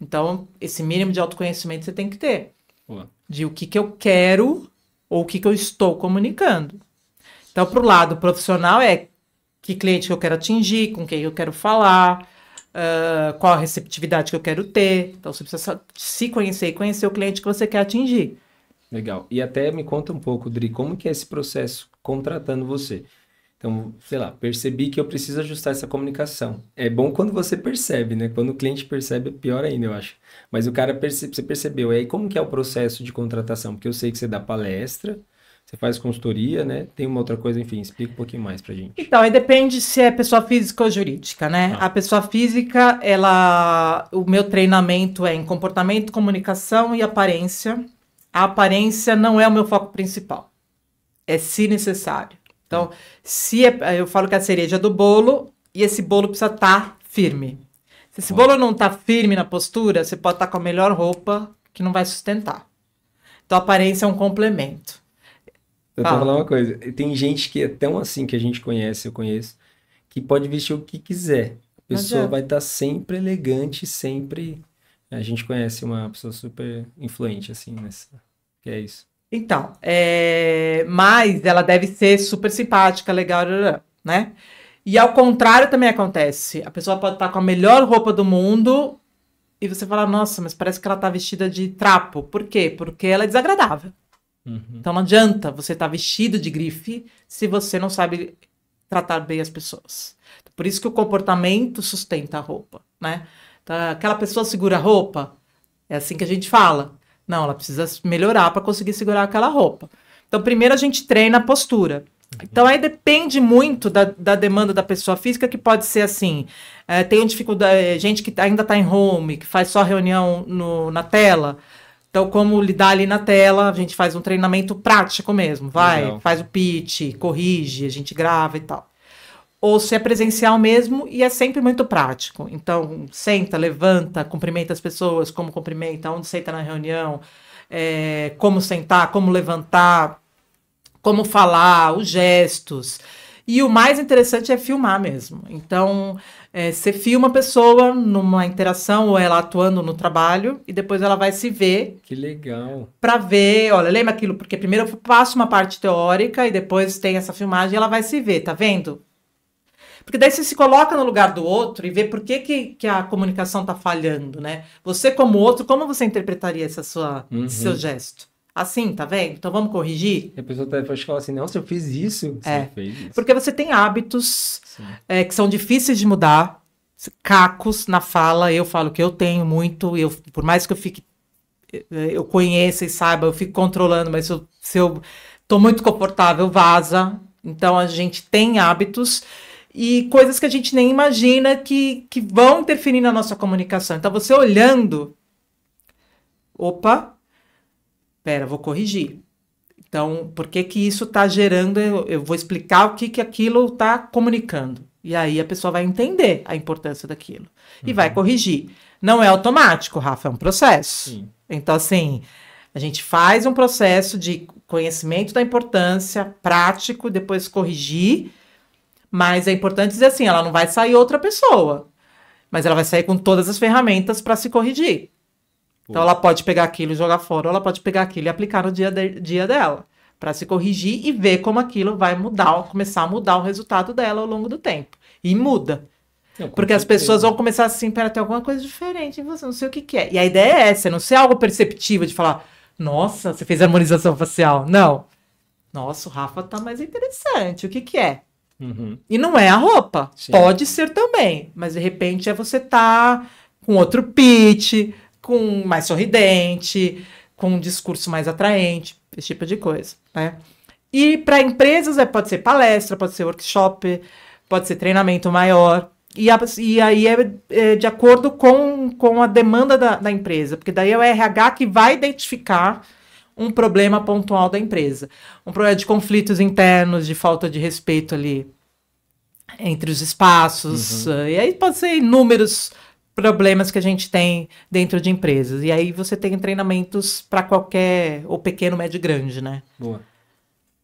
S2: Então, esse mínimo de autoconhecimento você tem que ter. De o que eu quero ou o que eu estou comunicando. Então, para o lado profissional que cliente que eu quero atingir, com quem eu quero falar, qual a receptividade que eu quero ter. Então, você precisa se conhecer e conhecer o cliente que você quer atingir.
S1: Legal. E até me conta um pouco, Dri, como que é esse processo contratando você? Então, sei lá, percebi que eu preciso ajustar essa comunicação. É bom quando você percebe, né? Quando o cliente percebe, é pior ainda, eu acho. Mas o cara você percebeu. E aí, como que é o processo de contratação? Porque eu sei que você dá palestra, você faz consultoria, né? Tem uma outra coisa, enfim, explica um pouquinho mais pra gente.
S2: Então, aí depende se é pessoa física ou jurídica, né?
S1: Ah,
S2: A pessoa física, o meu treinamento é em comportamento, comunicação e aparência. A aparência não é o meu foco principal. É se necessário. Então, eu falo que é a cereja do bolo e esse bolo precisa estar firme. Se esse bolo não está firme na postura, você pode estar com a melhor roupa que não vai sustentar. Então, a aparência é um complemento.
S1: eu tô falando uma coisa. Tem gente que é tão assim que a gente conhece, eu conheço, que pode vestir o que quiser. A pessoa vai estar sempre elegante, sempre. A gente conhece uma pessoa super influente, assim, nessa. Que é isso.
S2: Então, mas ela deve ser super simpática, legal, né? E ao contrário também acontece. A pessoa pode estar com a melhor roupa do mundo e você fala, nossa, mas parece que ela tá vestida de trapo. Por quê? Porque ela é desagradável. Então não adianta você estar vestido de grife se você não sabe tratar bem as pessoas. Por isso que o comportamento sustenta a roupa, né? Então, aquela pessoa segura a roupa, é assim que a gente fala. Não, ela precisa melhorar para conseguir segurar aquela roupa. Então, primeiro a gente treina a postura. Então, aí depende muito da demanda da pessoa física, que pode ser assim, tem dificuldade, gente que ainda está em home, que faz só reunião na tela. Então, como lidar ali na tela, a gente faz um treinamento prático mesmo. Faz o pitch, corrige, a gente grava e tal. Ou se é presencial mesmo, e é sempre muito prático. Então, senta, levanta, cumprimenta as pessoas, como cumprimenta, onde senta na reunião, como sentar, como levantar, como falar, os gestos. E o mais interessante é filmar mesmo. Então, você filma a pessoa numa interação, ou ela atuando no trabalho, e depois ela vai se ver.
S1: Que legal.
S2: Para ver, olha, lembra aquilo? Porque primeiro eu passo uma parte teórica, e depois tem essa filmagem, e ela vai se ver, tá vendo? Porque daí você se coloca no lugar do outro e vê por que a comunicação está falhando, né? Você como outro, como você interpretaria esse seu gesto? Assim, tá vendo? Então vamos corrigir?
S1: E a pessoa pode falar assim, nossa, eu fiz isso. Você fez isso.
S2: Porque você tem hábitos que são difíceis de mudar, cacos na fala. Eu falo que eu tenho muito, por mais que eu conheça e saiba, eu fico controlando, mas se eu tô muito confortável, vaza. Então a gente tem hábitos e coisas que a gente nem imagina que vão interferir na nossa comunicação. Então, você olhando, opa, pera, vou corrigir. Então, por que isso está gerando, eu vou explicar o que aquilo está comunicando. E aí a pessoa vai entender a importância daquilo. E vai corrigir. Não é automático, Rafa, é um processo.
S1: Sim.
S2: Então, assim, a gente faz um processo de conhecimento da importância, prático, depois corrigir. Mas é importante dizer assim, ela não vai sair outra pessoa, mas ela vai sair com todas as ferramentas para se corrigir. Então ela pode pegar aquilo e jogar fora, ou ela pode pegar aquilo e aplicar no dia dela, para se corrigir e ver como aquilo vai mudar, começar a mudar o resultado dela ao longo do tempo. E muda. Porque as pessoas vão começar assim, pera, tem alguma coisa diferente em você, não sei o que é. E a ideia é essa, não ser algo perceptível de falar, nossa, você fez harmonização facial. Não. Nossa, o Rafa tá mais interessante, o que é? E não é a roupa. Sim. Pode ser também. Mas de repente é você tá com outro pitch, com mais sorridente, com um discurso mais atraente, esse tipo de coisa, né? E para empresas pode ser palestra, pode ser workshop, pode ser treinamento maior. E aí é de acordo com a demanda da empresa. Porque daí é o RH que vai identificar um problema pontual da empresa. Um problema de conflitos internos, de falta de respeito ali entre os espaços. E aí pode ser inúmeros problemas que a gente tem dentro de empresas. E aí você tem treinamentos para qualquer, ou pequeno, médio e grande, né?
S1: Boa.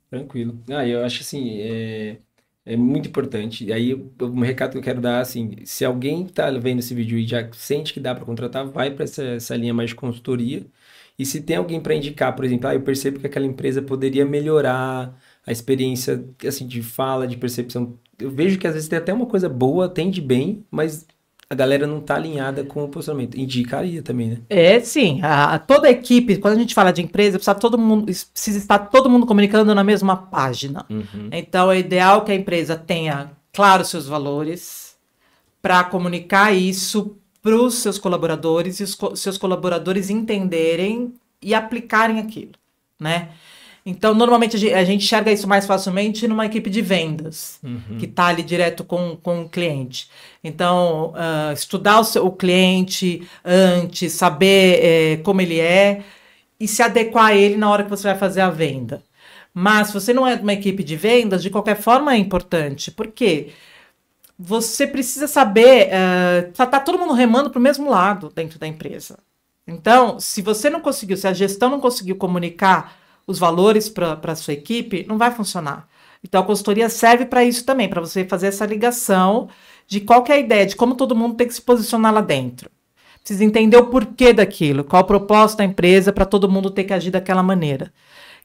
S1: Tranquilo. Eu acho assim, é muito importante. E aí, um recado que eu quero dar, assim, se alguém tá vendo esse vídeo e já sente que dá para contratar, vai para essa linha mais de consultoria. E se tem alguém para indicar, por exemplo, eu percebo que aquela empresa poderia melhorar a experiência, assim, de fala, de percepção. Eu vejo que às vezes tem até uma coisa boa, atende bem, mas a galera não tá alinhada com o posicionamento. Indicaria também, né?
S2: Sim. Toda a equipe, quando a gente fala de empresa, precisa estar todo mundo comunicando na mesma página. Então, é ideal que a empresa tenha, claro, seus valores para comunicar isso para os seus colaboradores e os seus colaboradores entenderem e aplicarem aquilo, né? Então, normalmente, a gente enxerga isso mais facilmente numa equipe de vendas, que está ali direto com o cliente. Então, estudar o cliente antes, saber como ele é e se adequar a ele na hora que você vai fazer a venda. Mas, se você não é de uma equipe de vendas, de qualquer forma é importante. Por quê? Você precisa saber... tá todo mundo remando para o mesmo lado dentro da empresa. Então, se a gestão não conseguiu comunicar os valores para a sua equipe, não vai funcionar. Então, a consultoria serve para isso também, para você fazer essa ligação de qual que é a ideia, de como todo mundo tem que se posicionar lá dentro. Precisa entender o porquê daquilo, qual o propósito da empresa para todo mundo ter que agir daquela maneira.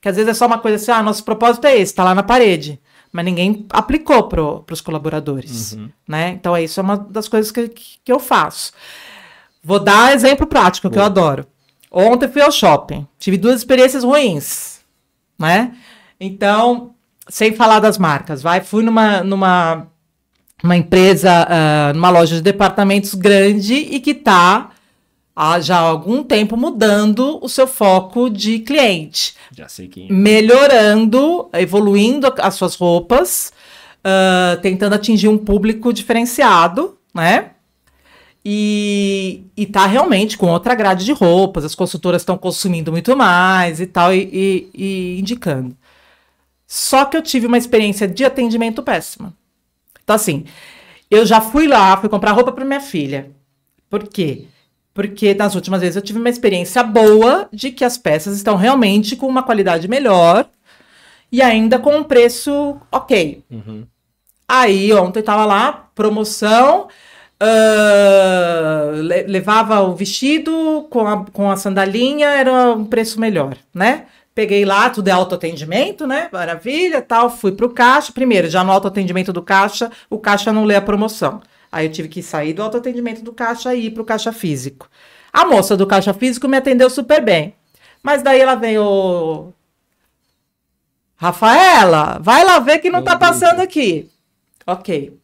S2: Que às vezes é só uma coisa assim, nosso propósito é esse, está lá na parede, mas ninguém aplicou para os colaboradores. Né? Então, isso é uma das coisas que eu faço. Vou dar exemplo prático, que eu adoro. Ontem fui ao shopping, tive 2 experiências ruins, né? Então, sem falar das marcas, fui numa empresa, numa loja de departamentos grande e que está já há algum tempo mudando o seu foco de cliente.
S1: Já sei quem é.
S2: Melhorando, evoluindo as suas roupas, tentando atingir um público diferenciado, né? E tá realmente com outra grade de roupas, as consultoras estão consumindo muito mais e tal, e indicando. Só que eu tive uma experiência de atendimento péssima. Então, assim, eu já fui comprar roupa para minha filha. Por quê? Porque nas últimas vezes eu tive uma experiência boa de que as peças estão realmente com uma qualidade melhor e ainda com um preço ok. Aí, ontem estava lá, promoção... levava o vestido com a sandalinha, era um preço melhor, né? Peguei lá, tudo é autoatendimento, né? Maravilha, tal, fui pro caixa. Primeiro, já no autoatendimento do caixa, o caixa não lê a promoção. Aí eu tive que sair do autoatendimento do caixa e ir pro caixa físico. A moça do caixa físico me atendeu super bem. Mas daí ela veio... Rafaela, vai lá ver que não tá passando aqui. Ok.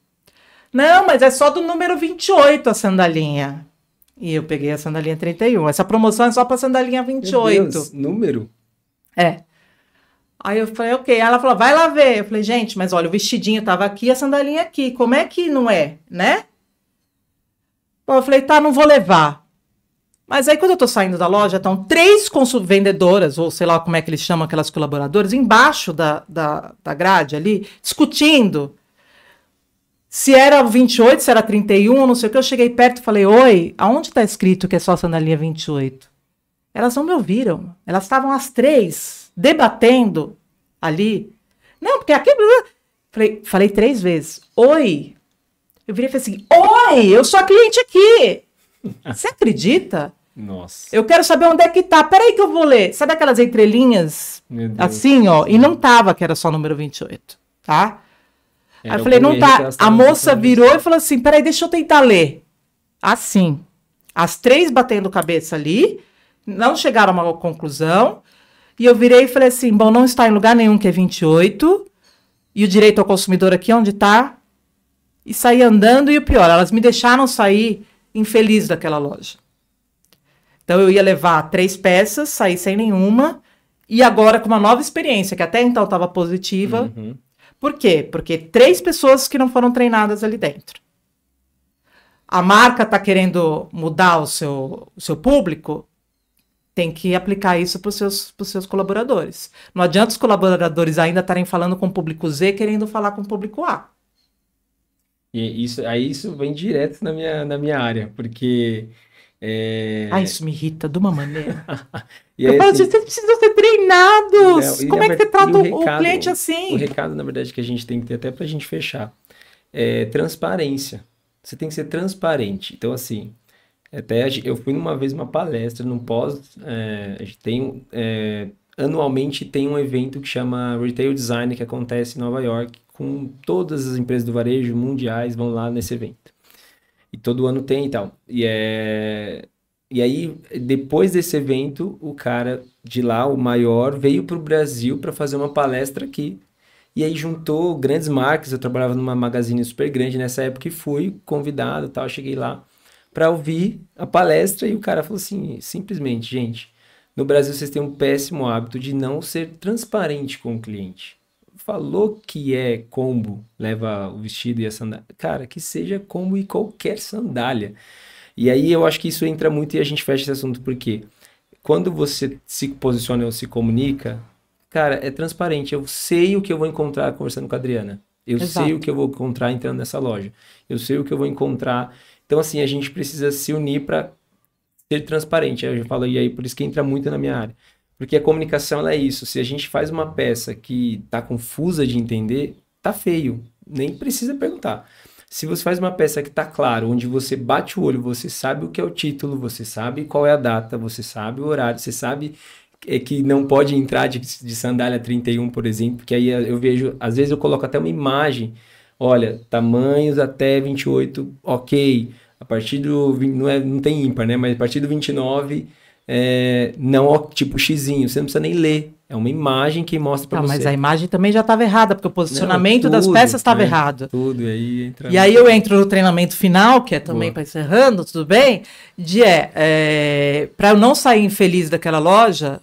S2: Não, mas é só do número 28 a sandalinha. E eu peguei a sandalinha 31. Essa promoção é só para sandalinha 28.
S1: Meu Deus, número?
S2: É. Aí eu falei, ok. Ela falou, vai lá ver. Eu falei, gente, mas olha, o vestidinho tava aqui, a sandalinha aqui. Como é que não é, né? Bom, eu falei, tá, não vou levar. Mas aí quando eu tô saindo da loja, estão 3 vendedoras, ou sei lá como é que eles chamam aquelas colaboradoras, embaixo da grade ali, discutindo. Se era 28, se era 31, não sei o que, eu cheguei perto e falei, oi, aonde está escrito que é só a sandalinha 28? Elas não me ouviram. Elas estavam as 3 debatendo ali. Não, porque aqui... Falei 3 vezes. Oi. Eu virei e falei assim, oi, eu sou a cliente aqui. Você acredita?
S1: Nossa.
S2: Eu quero saber onde é que tá. Peraí que eu vou ler. Sabe aquelas entrelinhas? Assim, ó. E não tava que era só o número 28, tá? Aí eu falei, não tá. A moça virou e falou assim, peraí, deixa eu tentar ler. Assim. As 3 batendo cabeça ali, não chegaram a uma conclusão. E eu virei e falei assim, bom, não está em lugar nenhum que é 28. E o direito ao consumidor aqui, onde tá? E saí andando, e o pior, elas me deixaram sair infeliz daquela loja. Então eu ia levar 3 peças, sair sem nenhuma. E agora com uma nova experiência, que até então estava positiva. Por quê? Porque 3 pessoas que não foram treinadas ali dentro. A marca está querendo mudar o seu público, tem que aplicar isso para os seus colaboradores. Não adianta os colaboradores ainda estarem falando com o público Z, querendo falar com o público A.
S1: E isso vem direto na minha área, porque...
S2: isso me irrita de uma maneira.
S1: Eu
S2: falo, assim, vocês precisam ser treinados. Como é que você trata o cliente assim?
S1: O recado, na verdade, que a gente tem que ter, até pra gente fechar, é transparência. Você tem que ser transparente. Então, assim, eu fui uma vez numa palestra, num a gente tem, anualmente tem um evento que chama Retail Design, que acontece em Nova York, com todas as empresas do varejo mundiais vão lá nesse evento. E todo ano tem e tal. E aí, depois desse evento, o cara de lá, o maior, veio para o Brasil para fazer uma palestra aqui. E aí juntou grandes marcas. Eu trabalhava numa magazine super grande nessa época e fui convidado e tal. Cheguei lá para ouvir a palestra e o cara falou assim, simplesmente, gente, no Brasil vocês têm um péssimo hábito de não ser transparente com o cliente. Falou que é combo, leva o vestido e a sandália. Cara, que seja combo e qualquer sandália. E aí eu acho que isso entra muito e a gente fecha esse assunto, porque quando você se posiciona ou se comunica, cara, é transparente. Eu sei o que eu vou encontrar conversando com a Adriana. Eu sei o
S2: Exato.
S1: que eu vou encontrar entrando nessa loja. Eu sei o que eu vou encontrar. Então, assim, a gente precisa se unir para ser transparente. Eu já falo, e aí por isso que entra muito na minha área. Porque a comunicação, ela é isso. Se a gente faz uma peça que tá confusa de entender, tá feio. Nem precisa perguntar. Se você faz uma peça que tá claro, onde você bate o olho, você sabe o que é o título, você sabe qual é a data, você sabe o horário, você sabe que não pode entrar de sandália 31, por exemplo, porque aí eu vejo, às vezes eu coloco até uma imagem, olha, tamanhos até 28, ok, a partir do, não tem ímpar, né, mas a partir do 29, não, tipo xizinho, você não precisa nem ler, é uma imagem que mostra para
S2: Tá, mas
S1: você.
S2: a imagem também já estava errada, porque o
S1: Não,
S2: posicionamento das
S1: tudo,
S2: peças estava
S1: né?
S2: errado.
S1: Tudo, e aí entra...
S2: E aí eu entro no treinamento final, que é também
S1: Boa.
S2: para encerrando, tudo bem? Para eu não sair infeliz daquela loja,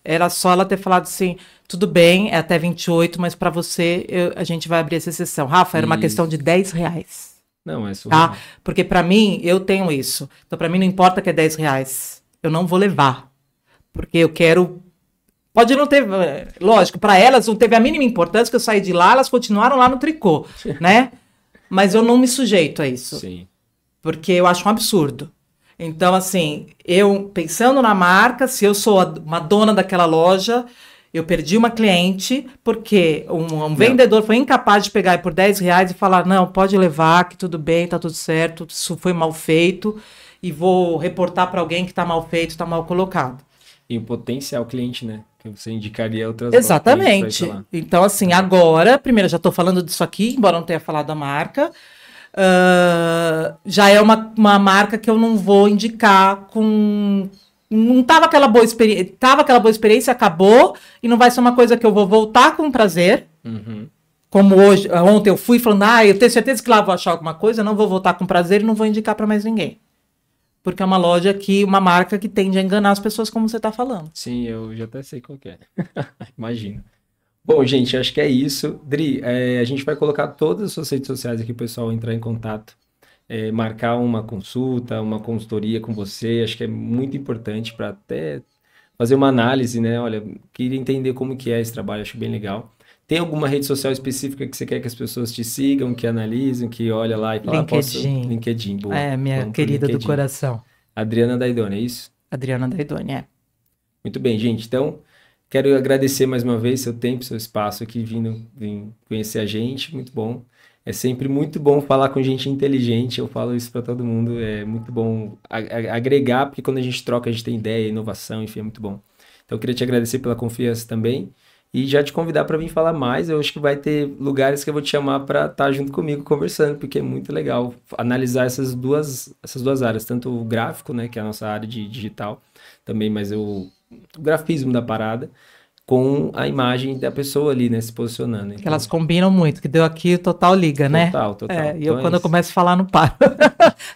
S2: era só ela ter falado assim, tudo bem, é até 28, mas para você a gente vai abrir essa exceção. Rafa, era uma questão de R$ 10.
S1: Não, é surreal.
S2: Tá? Porque para mim, eu tenho isso. Então, para mim, não importa que é R$ 10. Eu não vou levar. Porque eu quero. Pode não ter. Lógico, para elas não teve a mínima importância que eu saí de lá, elas continuaram lá no tricô, né? Mas eu não me sujeito a isso.
S1: Sim.
S2: Porque eu acho um absurdo. Então, assim, eu pensando na marca, se eu sou uma dona daquela loja, eu perdi uma cliente porque um vendedor foi incapaz de pegar por R$ 10 e falar, não, pode levar, que tudo bem, tá tudo certo, isso foi mal feito e vou reportar para alguém que tá mal feito, está mal colocado.
S1: E o potencial cliente, né? Que você indicaria outras
S2: Exatamente.
S1: lojas.
S2: Então, assim, agora, primeiro, eu já estou falando disso aqui, embora não tenha falado da marca, já é uma marca que eu não vou indicar com... Não tava aquela boa experiência, tava aquela boa experiência, acabou, e não vai ser uma coisa que eu vou voltar com prazer, como hoje, ontem eu fui falando, eu tenho certeza que lá vou achar alguma coisa, não vou voltar com prazer e não vou indicar para mais ninguém. Porque é uma loja que, uma marca que tende a enganar as pessoas, como você está falando.
S1: Sim, eu já até sei qual que é. Imagino. Bom, gente, acho que é isso. Dri, a gente vai colocar todas as suas redes sociais aqui, o pessoal entrar em contato, marcar uma consulta, uma consultoria com você. Acho que é muito importante para até fazer uma análise, né? Olha, queria entender como que é esse trabalho, acho bem legal. Tem alguma rede social específica que você quer que as pessoas te sigam, que analisem, que olha lá e fala,
S2: LinkedIn.
S1: LinkedIn, boa.
S2: Minha
S1: Vamos pro
S2: querida do
S1: LinkedIn.
S2: coração.
S1: Adriana Daidoni, é isso?
S2: Adriana Daidoni,
S1: Muito bem, gente. Então, quero agradecer mais uma vez seu tempo, seu espaço aqui, vim conhecer a gente. Muito bom. É sempre muito bom falar com gente inteligente. Eu falo isso para todo mundo. É muito bom agregar, porque quando a gente troca, a gente tem ideia, inovação, enfim, é muito bom. Então, eu queria te agradecer pela confiança também. E já te convidar para vir falar mais. Eu acho que vai ter lugares que eu vou te chamar para estar junto comigo conversando, porque é muito legal analisar essas duas áreas, tanto o gráfico, né, que é a nossa área de digital, também, mas o grafismo da parada, com a imagem da pessoa ali, né, se posicionando. Então,
S2: que elas combinam muito, que deu aqui o total liga, né?
S1: Total.
S2: E eu, quando eu começo a falar, não paro.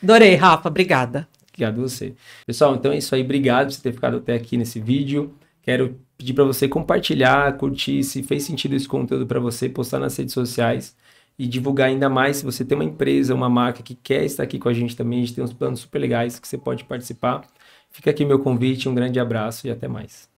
S2: Adorei, Rafa, obrigada.
S1: Obrigado a você. Pessoal, então é isso aí. Obrigado por você ter ficado até aqui nesse vídeo. Quero pedir para você compartilhar, curtir, se fez sentido esse conteúdo para você, postar nas redes sociais e divulgar ainda mais. Se você tem uma empresa, uma marca que quer estar aqui com a gente também, a gente tem uns planos super legais que você pode participar. Fica aqui meu convite, um grande abraço e até mais.